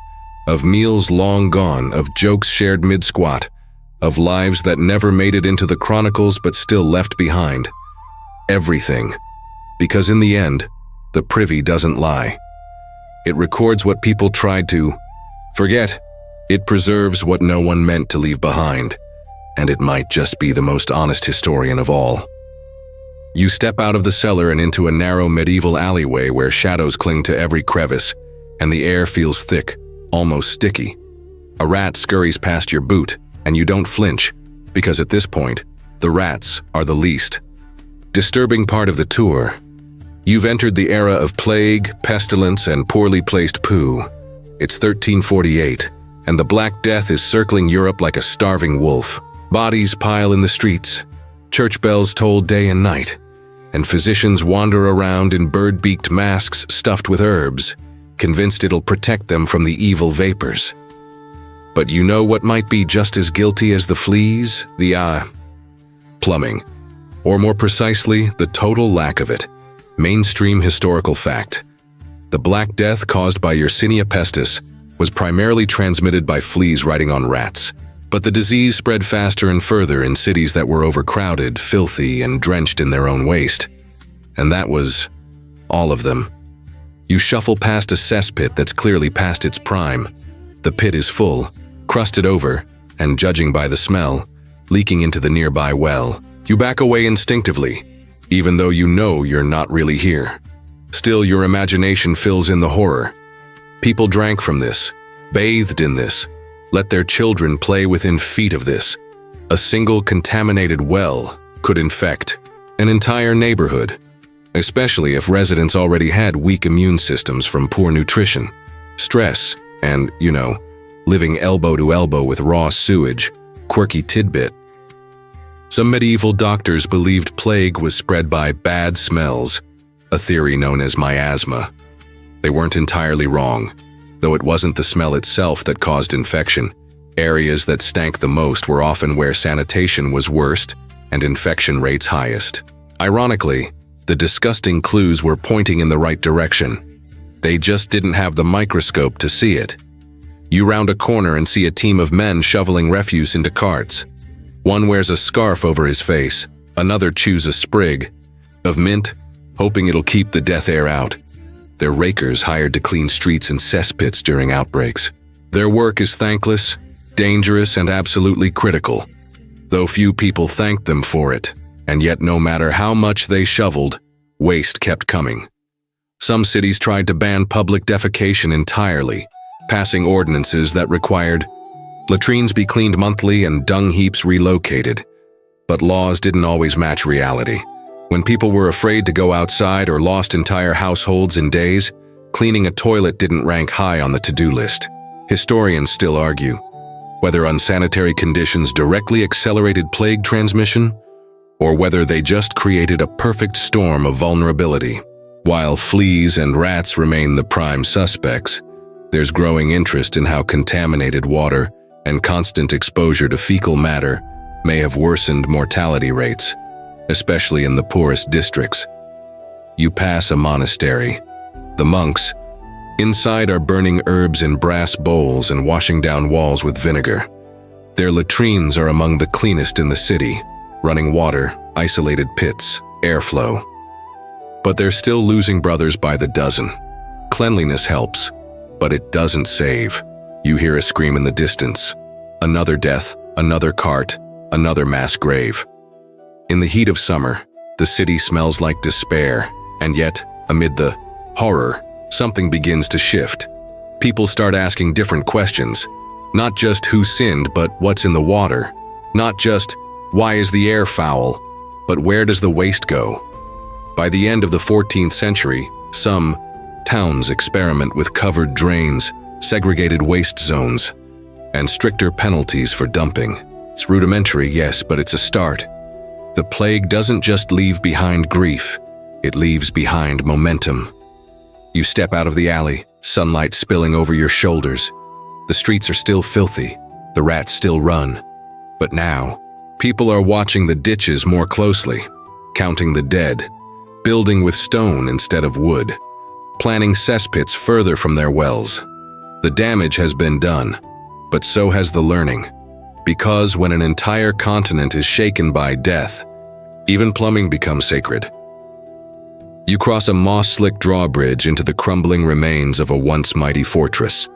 of meals long gone, of jokes shared mid-squat, of lives that never made it into the chronicles but still left behind. Everything. Because in the end, the privy doesn't lie. It records what people tried to forget. It preserves what no one meant to leave behind. And it might just be the most honest historian of all. You step out of the cellar and into a narrow medieval alleyway where shadows cling to every crevice, and the air feels thick, almost sticky. A rat scurries past your boot, and you don't flinch, because at this point, the rats are the least disturbing part of the tour. You've entered the era of plague, pestilence, and poorly placed poo. It's 1348, and the Black Death is circling Europe like a starving wolf. Bodies pile in the streets, church bells toll day and night, and physicians wander around in bird-beaked masks stuffed with herbs, convinced it'll protect them from the evil vapors. But you know what might be just as guilty as the fleas? The plumbing. Or more precisely, the total lack of it. Mainstream historical fact. The Black Death caused by Yersinia pestis was primarily transmitted by fleas riding on rats. But the disease spread faster and further in cities that were overcrowded, filthy, and drenched in their own waste. And that was all of them. You shuffle past a cesspit that's clearly past its prime. The pit is full, crusted over, and judging by the smell, leaking into the nearby well. You back away instinctively, even though you know you're not really here. Still, your imagination fills in the horror. People drank from this, bathed in this, let their children play within feet of this. A single contaminated well could infect an entire neighborhood, especially if residents already had weak immune systems from poor nutrition, stress, and, living elbow to elbow with raw sewage. Quirky tidbit. Some medieval doctors believed plague was spread by bad smells, a theory known as miasma. They weren't entirely wrong, though it wasn't the smell itself that caused infection. Areas that stank the most were often where sanitation was worst and infection rates highest. Ironically, the disgusting clues were pointing in the right direction. They just didn't have the microscope to see it. You round a corner and see a team of men shoveling refuse into carts. One wears a scarf over his face, another chews a sprig of mint, hoping it'll keep the death air out. They're rakers hired to clean streets and cesspits during outbreaks. Their work is thankless, dangerous, and absolutely critical, though few people thanked them for it, and yet no matter how much they shoveled, waste kept coming. Some cities tried to ban public defecation entirely, passing ordinances that required latrines be cleaned monthly and dung heaps relocated. But laws didn't always match reality. When people were afraid to go outside or lost entire households in days, cleaning a toilet didn't rank high on the to-do list. Historians still argue whether unsanitary conditions directly accelerated plague transmission or whether they just created a perfect storm of vulnerability. While fleas and rats remain the prime suspects, there's growing interest in how contaminated water and constant exposure to fecal matter may have worsened mortality rates, especially in the poorest districts. You pass a monastery. The monks inside are burning herbs in brass bowls and washing down walls with vinegar. Their latrines are among the cleanest in the city, running water, isolated pits, airflow. But they're still losing brothers by the dozen. Cleanliness helps, but it doesn't save. You hear a scream in the distance. Another death, another cart, another mass grave. In the heat of summer, the city smells like despair, and yet, amid the horror, something begins to shift. People start asking different questions. Not just who sinned, but what's in the water. Not just, why is the air foul, but where does the waste go? By the end of the 14th century, some towns experiment with covered drains, segregated waste zones, and stricter penalties for dumping. It's rudimentary, yes, but it's a start. The plague doesn't just leave behind grief, it leaves behind momentum. You step out of the alley, sunlight spilling over your shoulders. The streets are still filthy, the rats still run. But now, people are watching the ditches more closely, counting the dead, building with stone instead of wood, planting cesspits further from their wells. The damage has been done, but so has the learning. Because when an entire continent is shaken by death, even plumbing becomes sacred. You cross a moss-slick drawbridge into the crumbling remains of a once mighty fortress.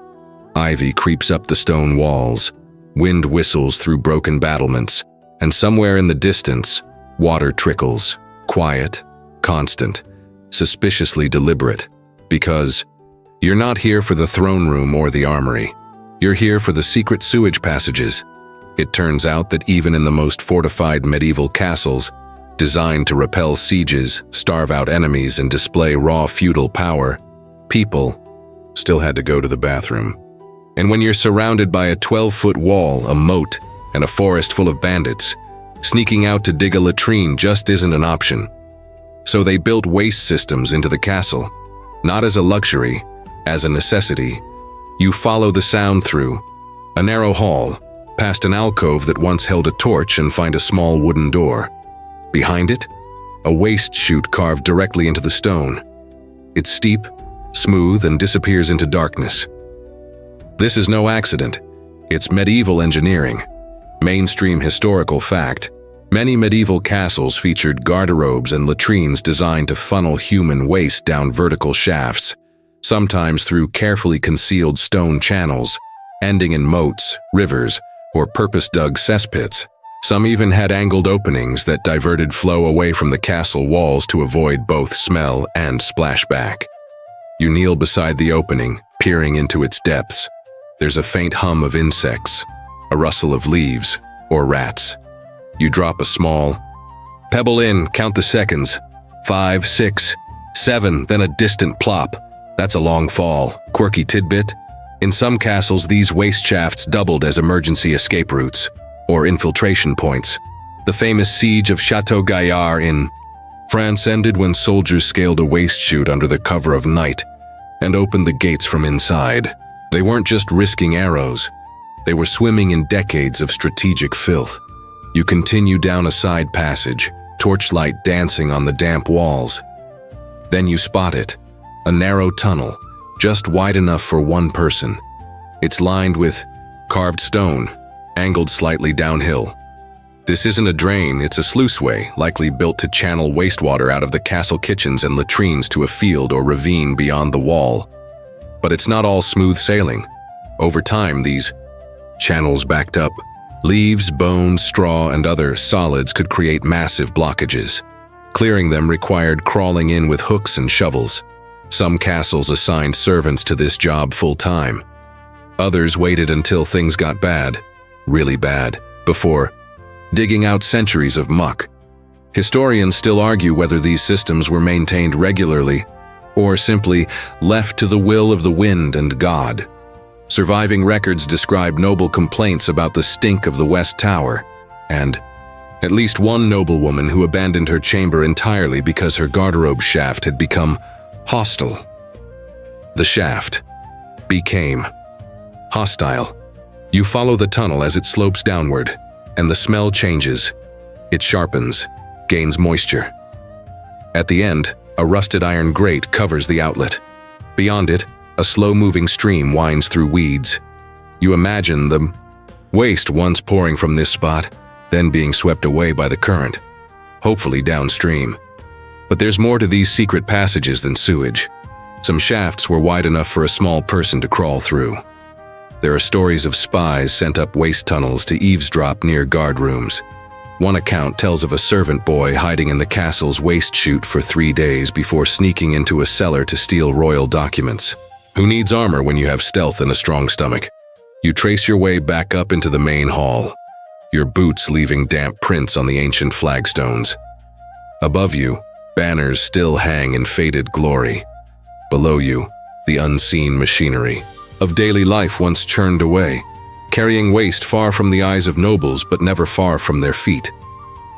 Ivy creeps up the stone walls, wind whistles through broken battlements, and somewhere in the distance, water trickles, quiet, constant, suspiciously deliberate. Because you're not here for the throne room or the armory. You're here for the secret sewage passages. It turns out that even in the most fortified medieval castles, designed to repel sieges, starve out enemies, and display raw feudal power, people still had to go to the bathroom. And when you're surrounded by a 12-foot wall, a moat, and a forest full of bandits, sneaking out to dig a latrine just isn't an option. So they built waste systems into the castle, not as a luxury, as a necessity. You follow the sound through a narrow hall, past an alcove that once held a torch, and find a small wooden door. Behind it, a waste chute carved directly into the stone. It's steep, smooth, and disappears into darkness. This is no accident. It's medieval engineering. Mainstream historical fact. Many medieval castles featured garderobes and latrines designed to funnel human waste down vertical shafts, sometimes through carefully concealed stone channels, ending in moats, rivers, or purpose-dug cesspits. Some even had angled openings that diverted flow away from the castle walls to avoid both smell and splashback. You kneel beside the opening, peering into its depths. There's a faint hum of insects, a rustle of leaves, or rats. You drop a small pebble in, count the seconds. 5, 6, 7, then a distant plop. That's a long fall. Quirky tidbit. In some castles, these waste shafts doubled as emergency escape routes, or infiltration points. The famous siege of Chateau Gaillard in France ended when soldiers scaled a waste chute under the cover of night, and opened the gates from inside. They weren't just risking arrows. They were swimming in decades of strategic filth. You continue down a side passage, torchlight dancing on the damp walls. Then you spot it, a narrow tunnel, just wide enough for one person. It's lined with carved stone, angled slightly downhill. This isn't a drain, it's a sluiceway, likely built to channel wastewater out of the castle kitchens and latrines to a field or ravine beyond the wall. But it's not all smooth sailing. Over time, these channels backed up. Leaves, bones, straw, and other solids could create massive blockages. Clearing them required crawling in with hooks and shovels. Some castles assigned servants to this job full-time. Others waited until things got bad, really bad, before digging out centuries of muck. Historians still argue whether these systems were maintained regularly or simply left to the will of the wind and God. Surviving records describe noble complaints about the stink of the West Tower, and at least one noblewoman who abandoned her chamber entirely because her garderobe shaft had become hostile. The shaft became hostile. You follow the tunnel as it slopes downward, and the smell changes. It sharpens, gains moisture. At the end, a rusted iron grate covers the outlet. Beyond it, a slow-moving stream winds through weeds. You imagine the waste once pouring from this spot, then being swept away by the current, hopefully downstream. But there's more to these secret passages than sewage. Some shafts were wide enough for a small person to crawl through. There are stories of spies sent up waste tunnels to eavesdrop near guard rooms. One account tells of a servant boy hiding in the castle's waste chute for 3 days before sneaking into a cellar to steal royal documents. Who needs armor when you have stealth and a strong stomach? You trace your way back up into the main hall, your boots leaving damp prints on the ancient flagstones. Above you, banners still hang in faded glory. Below you, the unseen machinery of daily life once churned away, carrying waste far from the eyes of nobles but never far from their feet.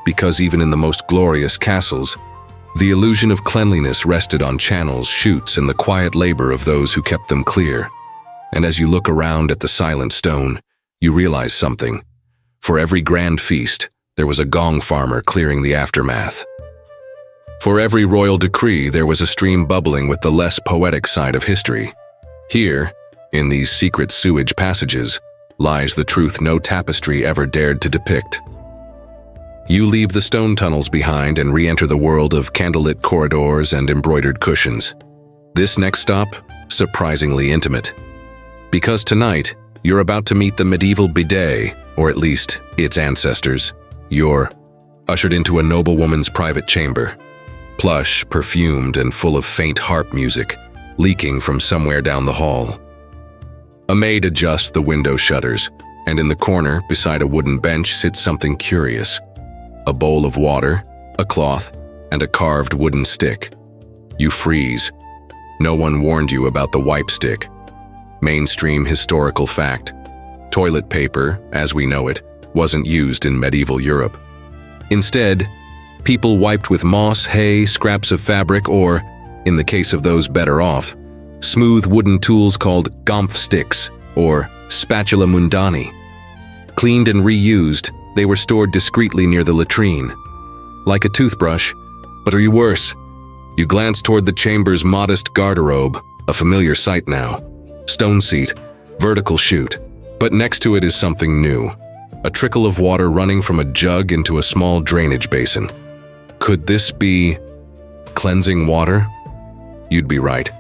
Because even in the most glorious castles, the illusion of cleanliness rested on channels, chutes, and the quiet labor of those who kept them clear. And as you look around at the silent stone, you realize something. For every grand feast, there was a gong farmer clearing the aftermath. For every royal decree, there was a stream bubbling with the less poetic side of history. Here, in these secret sewage passages, lies the truth no tapestry ever dared to depict. You leave the stone tunnels behind and re-enter the world of candlelit corridors and embroidered cushions. This next stop, surprisingly intimate. Because tonight, you're about to meet the medieval bidet, or at least its ancestors. You're ushered into a noblewoman's private chamber. Plush, perfumed, and full of faint harp music, leaking from somewhere down the hall. A maid adjusts the window shutters, and in the corner, beside a wooden bench, sits something curious. A bowl of water, a cloth, and a carved wooden stick. You freeze. No one warned you about the wipe stick. Mainstream historical fact. Toilet paper, as we know it, wasn't used in medieval Europe. Instead, people wiped with moss, hay, scraps of fabric, or, in the case of those better off, smooth wooden tools called gomph sticks, or spatula mundani. Cleaned and reused, they were stored discreetly near the latrine. Like a toothbrush, but are you worse? You glance toward the chamber's modest garderobe, a familiar sight now. Stone seat, vertical chute, but next to it is something new. A trickle of water running from a jug into a small drainage basin. Could this be cleansing water? You'd be right.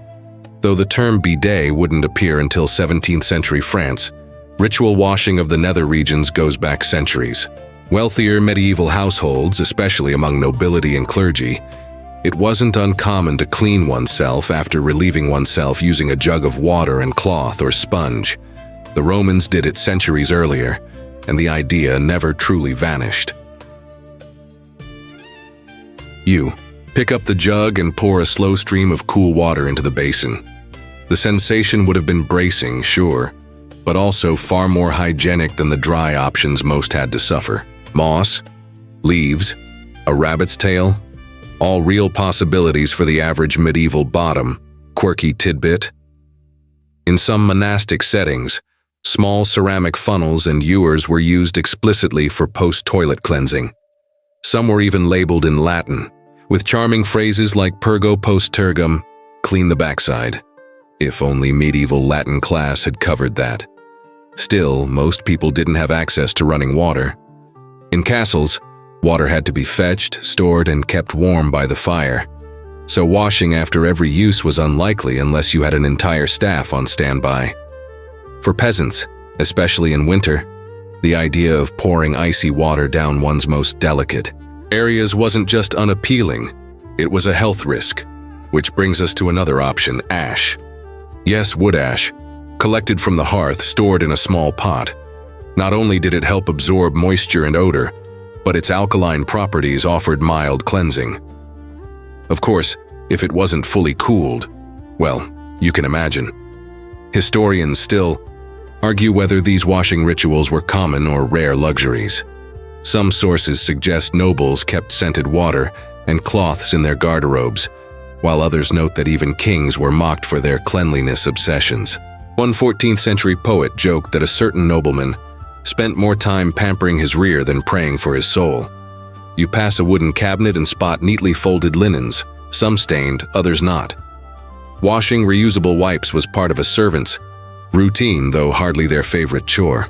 Though the term bidet wouldn't appear until 17th century France, ritual washing of the nether regions goes back centuries. Wealthier medieval households, especially among nobility and clergy, it wasn't uncommon to clean oneself after relieving oneself using a jug of water and cloth or sponge. The Romans did it centuries earlier, and the idea never truly vanished. You pick up the jug and pour a slow stream of cool water into the basin. The sensation would have been bracing, sure, but also far more hygienic than the dry options most had to suffer. Moss, leaves, a rabbit's tail, all real possibilities for the average medieval bottom, Quirky tidbit. In some monastic settings, small ceramic funnels and ewers were used explicitly for post-toilet cleansing. Some were even labeled in Latin, with charming phrases like purgo post tergum, clean the backside. If only medieval Latin class had covered that. Still, most people didn't have access to running water. In castles, water had to be fetched, stored, and kept warm by the fire. So washing after every use was unlikely unless you had an entire staff on standby. For peasants, especially in winter, the idea of pouring icy water down one's most delicate areas wasn't just unappealing, it was a health risk. Which brings us to another option, ash. Yes, wood ash, collected from the hearth, stored in a small pot. Not only did it help absorb moisture and odor, but its alkaline properties offered mild cleansing. Of course, if it wasn't fully cooled, well, you can imagine. Historians still argue whether these washing rituals were common or rare luxuries. Some sources suggest nobles kept scented water and cloths in their garderobes, while others note that even kings were mocked for their cleanliness obsessions. One 14th century poet joked that a certain nobleman spent more time pampering his rear than praying for his soul. You pass a wooden cabinet and spot neatly folded linens, some stained, others not. Washing reusable wipes was part of a servant's routine, though hardly their favorite chore.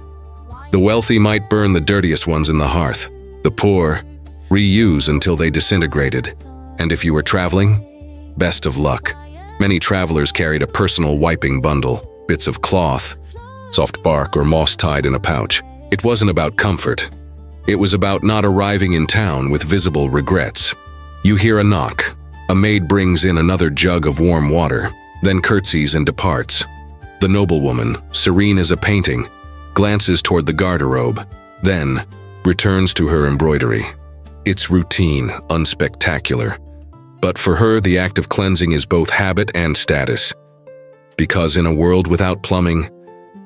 The wealthy might burn the dirtiest ones in the hearth. The poor reuse until they disintegrated. And if you were traveling, best of luck. Many travelers carried a personal wiping bundle, bits of cloth, soft bark, or moss tied in a pouch. It wasn't about comfort. It was about not arriving in town with visible regrets. You hear a knock. A maid brings in another jug of warm water, then curtsies and departs. The noblewoman, serene as a painting, glances toward the garderobe, then returns to her embroidery. It's routine, unspectacular. But for her, the act of cleansing is both habit and status. Because in a world without plumbing,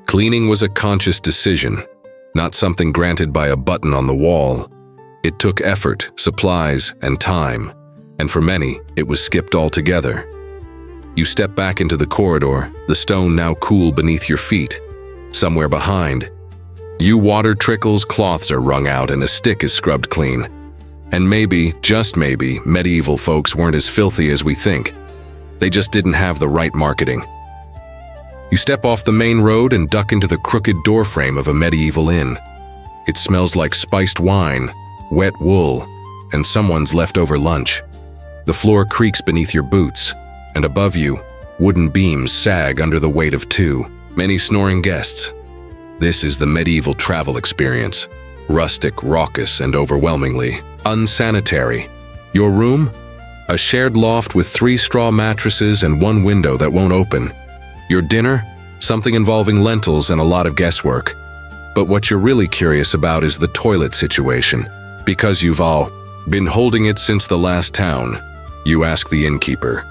cleaning was a conscious decision, not something granted by a button on the wall. It took effort, supplies, and time, and for many, it was skipped altogether. You step back into the corridor, the stone now cool beneath your feet. Somewhere behind, water trickles, cloths are wrung out, and a stick is scrubbed clean. And maybe, just maybe, medieval folks weren't as filthy as we think. They just didn't have the right marketing. You step off the main road and duck into the crooked doorframe of a medieval inn. It smells like spiced wine, wet wool, and someone's leftover lunch. The floor creaks beneath your boots, and above you, wooden beams sag under the weight of many snoring guests. This is the medieval travel experience. Rustic, raucous, and overwhelmingly unsanitary. Your room? A shared loft with 3 straw mattresses and 1 window that won't open. Your dinner? Something involving lentils and a lot of guesswork. But what you're really curious about is the toilet situation. Because you've all been holding it since the last town, you ask the innkeeper.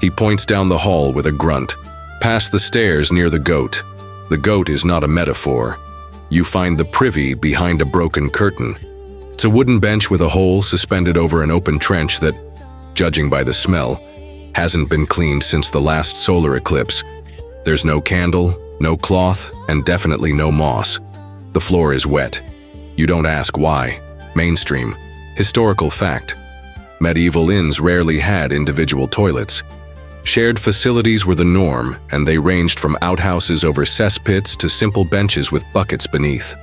He points down the hall with a grunt, past the stairs near the goat. The goat is not a metaphor. You find the privy behind a broken curtain. It's a wooden bench with a hole suspended over an open trench that, judging by the smell, hasn't been cleaned since the last solar eclipse. There's no candle, no cloth, and definitely no moss. The floor is wet. You don't ask why. Mainstream. Historical fact. Medieval inns rarely had individual toilets. Shared facilities were the norm, and they ranged from outhouses over cesspits to simple benches with buckets beneath.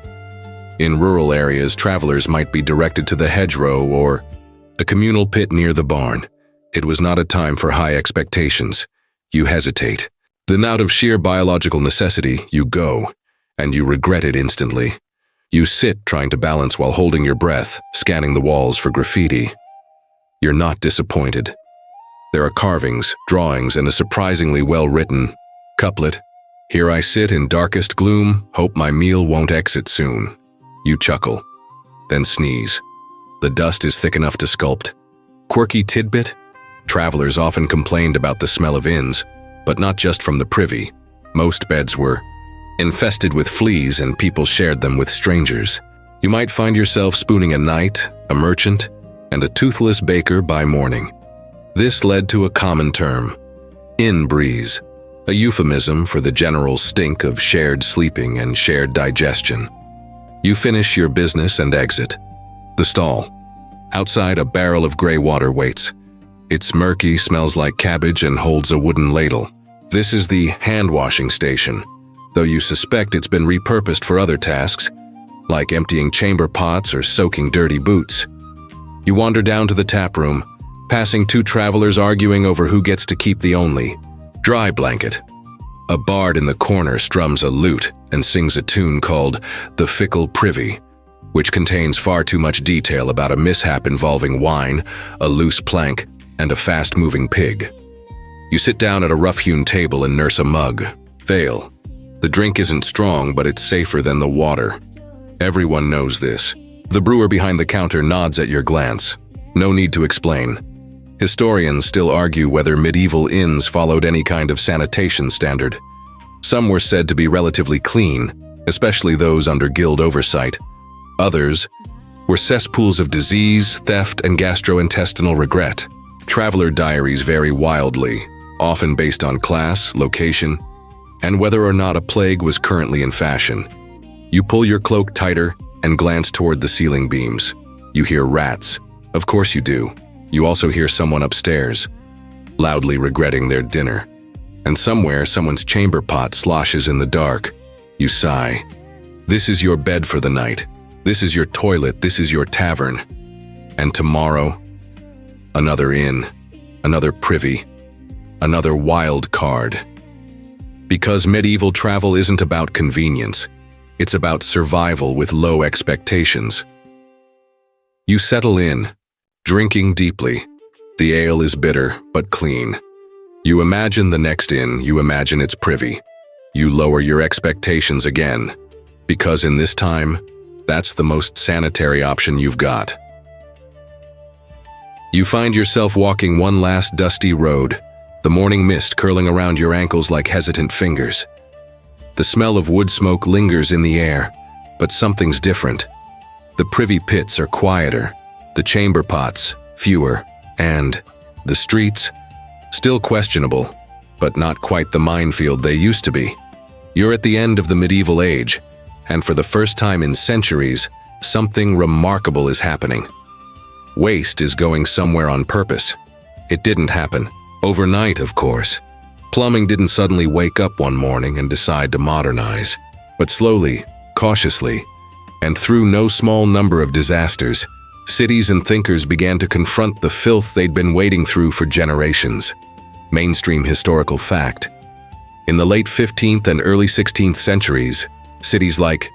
In rural areas, travelers might be directed to the hedgerow or a communal pit near the barn. It was not a time for high expectations. You hesitate. Then out of sheer biological necessity, you go, and you regret it instantly. You sit trying to balance while holding your breath, scanning the walls for graffiti. You're not disappointed. There are carvings, drawings, and a surprisingly well-written couplet. Here I sit in darkest gloom, hope my meal won't exit soon. You chuckle, then sneeze. The dust is thick enough to sculpt. Quirky tidbit? Travelers often complained about the smell of inns, but not just from the privy. Most beds were infested with fleas and people shared them with strangers. You might find yourself spooning a knight, a merchant, and a toothless baker by morning. This led to a common term, Inn breeze, a euphemism for the general stink of shared sleeping and shared digestion. You finish your business and exit. The stall. Outside, a barrel of gray water waits. It's murky, smells like cabbage, and holds a wooden ladle. This is the hand-washing station, though you suspect it's been repurposed for other tasks, like emptying chamber pots or soaking dirty boots. You wander down to the tap room, passing two travelers arguing over who gets to keep the only dry blanket. A bard in the corner strums a lute and sings a tune called The Fickle Privy, which contains far too much detail about a mishap involving wine, a loose plank, and a fast-moving pig. You sit down at a rough-hewn table and nurse a mug. Fail. The drink isn't strong, but it's safer than the water. Everyone knows this. The brewer behind the counter nods at your glance. No need to explain. Historians still argue whether medieval inns followed any kind of sanitation standard. Some were said to be relatively clean, especially those under guild oversight. Others were cesspools of disease, theft, and gastrointestinal regret. Traveler diaries vary wildly, often based on class, location, and whether or not a plague was currently in fashion. You pull your cloak tighter and glance toward the ceiling beams. You hear rats. Of course you do. You also hear someone upstairs, loudly regretting their dinner. And somewhere, someone's chamber pot sloshes in the dark. You sigh. This is your bed for the night. This is your toilet. This is your tavern. And tomorrow, another inn, another privy, another wild card. Because medieval travel isn't about convenience. It's about survival with low expectations. You settle in, drinking deeply. The ale is bitter, but clean. You imagine the next inn, you imagine its privy. You lower your expectations again, because in this time, that's the most sanitary option you've got. You find yourself walking one last dusty road, the morning mist curling around your ankles like hesitant fingers. The smell of wood smoke lingers in the air, but something's different. The privy pits are quieter, the chamber pots fewer, and the streets still questionable, but not quite the minefield they used to be. You're at the end of the medieval age, and for the first time in centuries, something remarkable is happening. Waste is going somewhere on purpose. It didn't happen overnight, of course. Plumbing didn't suddenly wake up one morning and decide to modernize, but slowly, cautiously, and through no small number of disasters, cities and thinkers began to confront the filth they'd been wading through for generations. Mainstream historical fact. In the late 15th and early 16th centuries, cities like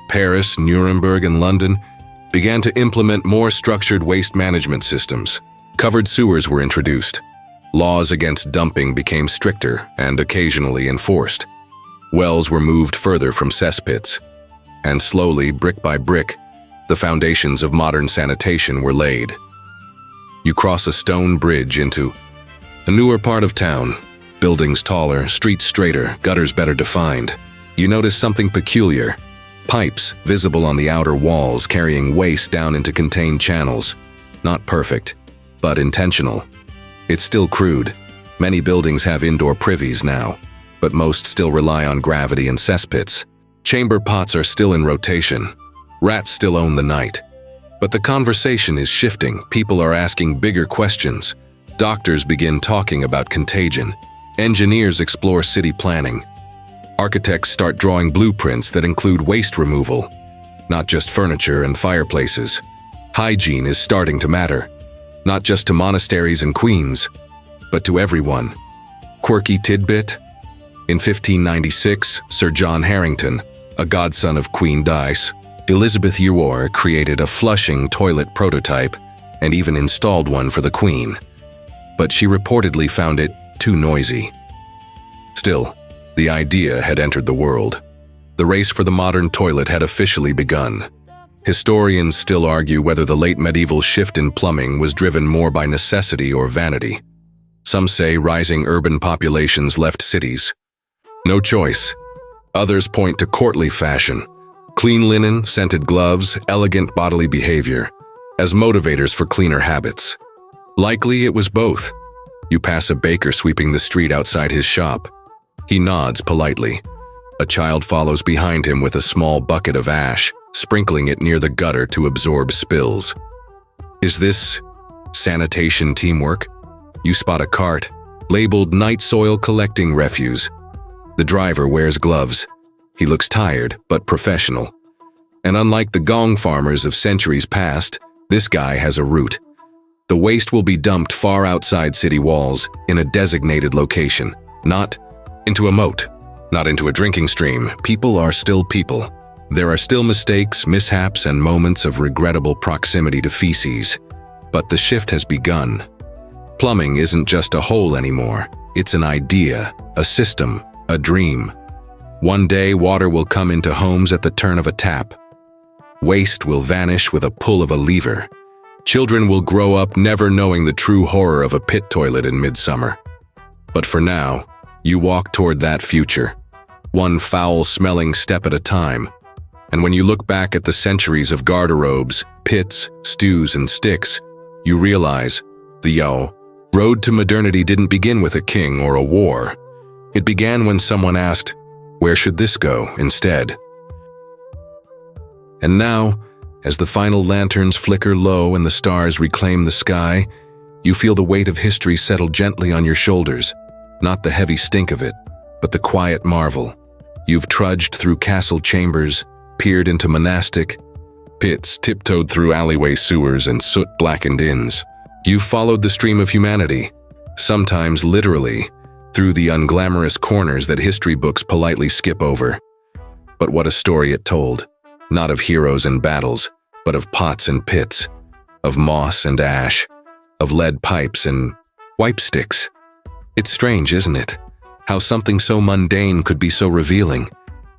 Paris, Nuremberg, and London began to implement more structured waste management systems. Covered sewers were introduced. Laws against dumping became stricter and occasionally enforced. Wells were moved further from cesspits. And slowly, brick by brick, the foundations of modern sanitation were laid. You cross a stone bridge into a newer part of town. Buildings taller, streets straighter, gutters better defined. You notice something peculiar. Pipes visible on the outer walls carrying waste down into contained channels. Not perfect, but intentional. It's still crude. Many buildings have indoor privies now, but most still rely on gravity and cesspits. Chamber pots are still in rotation. Rats still own the night. But the conversation is shifting. People are asking bigger questions. Doctors begin talking about contagion. Engineers explore city planning. Architects start drawing blueprints that include waste removal, not just furniture and fireplaces. Hygiene is starting to matter, not just to monasteries and queens, but to everyone. Quirky tidbit? In 1596, Sir John Harrington, a godson of Queen Dice, Elizabeth Ewar created a flushing toilet prototype and even installed one for the Queen. But she reportedly found it too noisy. Still, the idea had entered the world. The race for the modern toilet had officially begun. Historians still argue whether the late medieval shift in plumbing was driven more by necessity or vanity. Some say rising urban populations left cities. No choice. Others point to courtly fashion, clean linen, scented gloves, elegant bodily behavior, as motivators for cleaner habits. Likely it was both. You pass a baker sweeping the street outside his shop. He nods politely. A child follows behind him with a small bucket of ash, sprinkling it near the gutter to absorb spills. Is this sanitation teamwork? You spot a cart, labeled night soil collecting refuse. The driver wears gloves. He looks tired, but professional. And unlike the gong farmers of centuries past, this guy has a route. The waste will be dumped far outside city walls, in a designated location. Not into a moat, not into a drinking stream. People are still people. There are still mistakes, mishaps, and moments of regrettable proximity to feces. But the shift has begun. Plumbing isn't just a hole anymore. It's an idea, a system, a dream. One day, water will come into homes at the turn of a tap. Waste will vanish with a pull of a lever. Children will grow up never knowing the true horror of a pit toilet in midsummer. But for now, you walk toward that future, one foul-smelling step at a time. And when you look back at the centuries of garderobes, pits, stews, and sticks, you realize the road to modernity didn't begin with a king or a war. It began when someone asked, "Where should this go instead?" And now, as the final lanterns flicker low and the stars reclaim the sky, you feel the weight of history settle gently on your shoulders. Not the heavy stink of it, but the quiet marvel. You've trudged through castle chambers, peered into monastic pits, tiptoed through alleyway sewers and soot-blackened inns. You've followed the stream of humanity, sometimes literally, through the unglamorous corners that history books politely skip over. But what a story it told. Not of heroes and battles, but of pots and pits, of moss and ash, of lead pipes and wipe sticks. It's strange, isn't it? How something so mundane could be so revealing.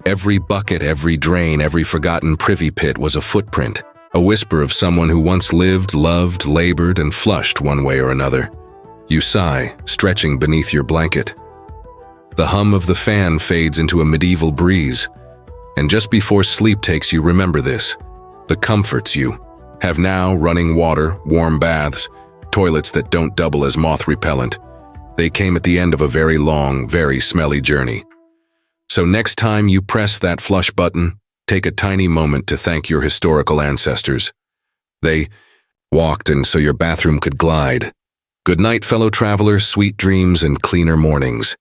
Every bucket, every drain, every forgotten privy pit was a footprint, a whisper of someone who once lived, loved, labored, and flushed one way or another. You sigh, stretching beneath your blanket. The hum of the fan fades into a medieval breeze. And just before sleep takes you, remember this. The comforts you have now: running water, warm baths, toilets that don't double as moth repellent. They came at the end of a very long, very smelly journey. So next time you press that flush button, take a tiny moment to thank your historical ancestors. They walked, and so your bathroom could glide. Good night, fellow traveler, sweet dreams and cleaner mornings.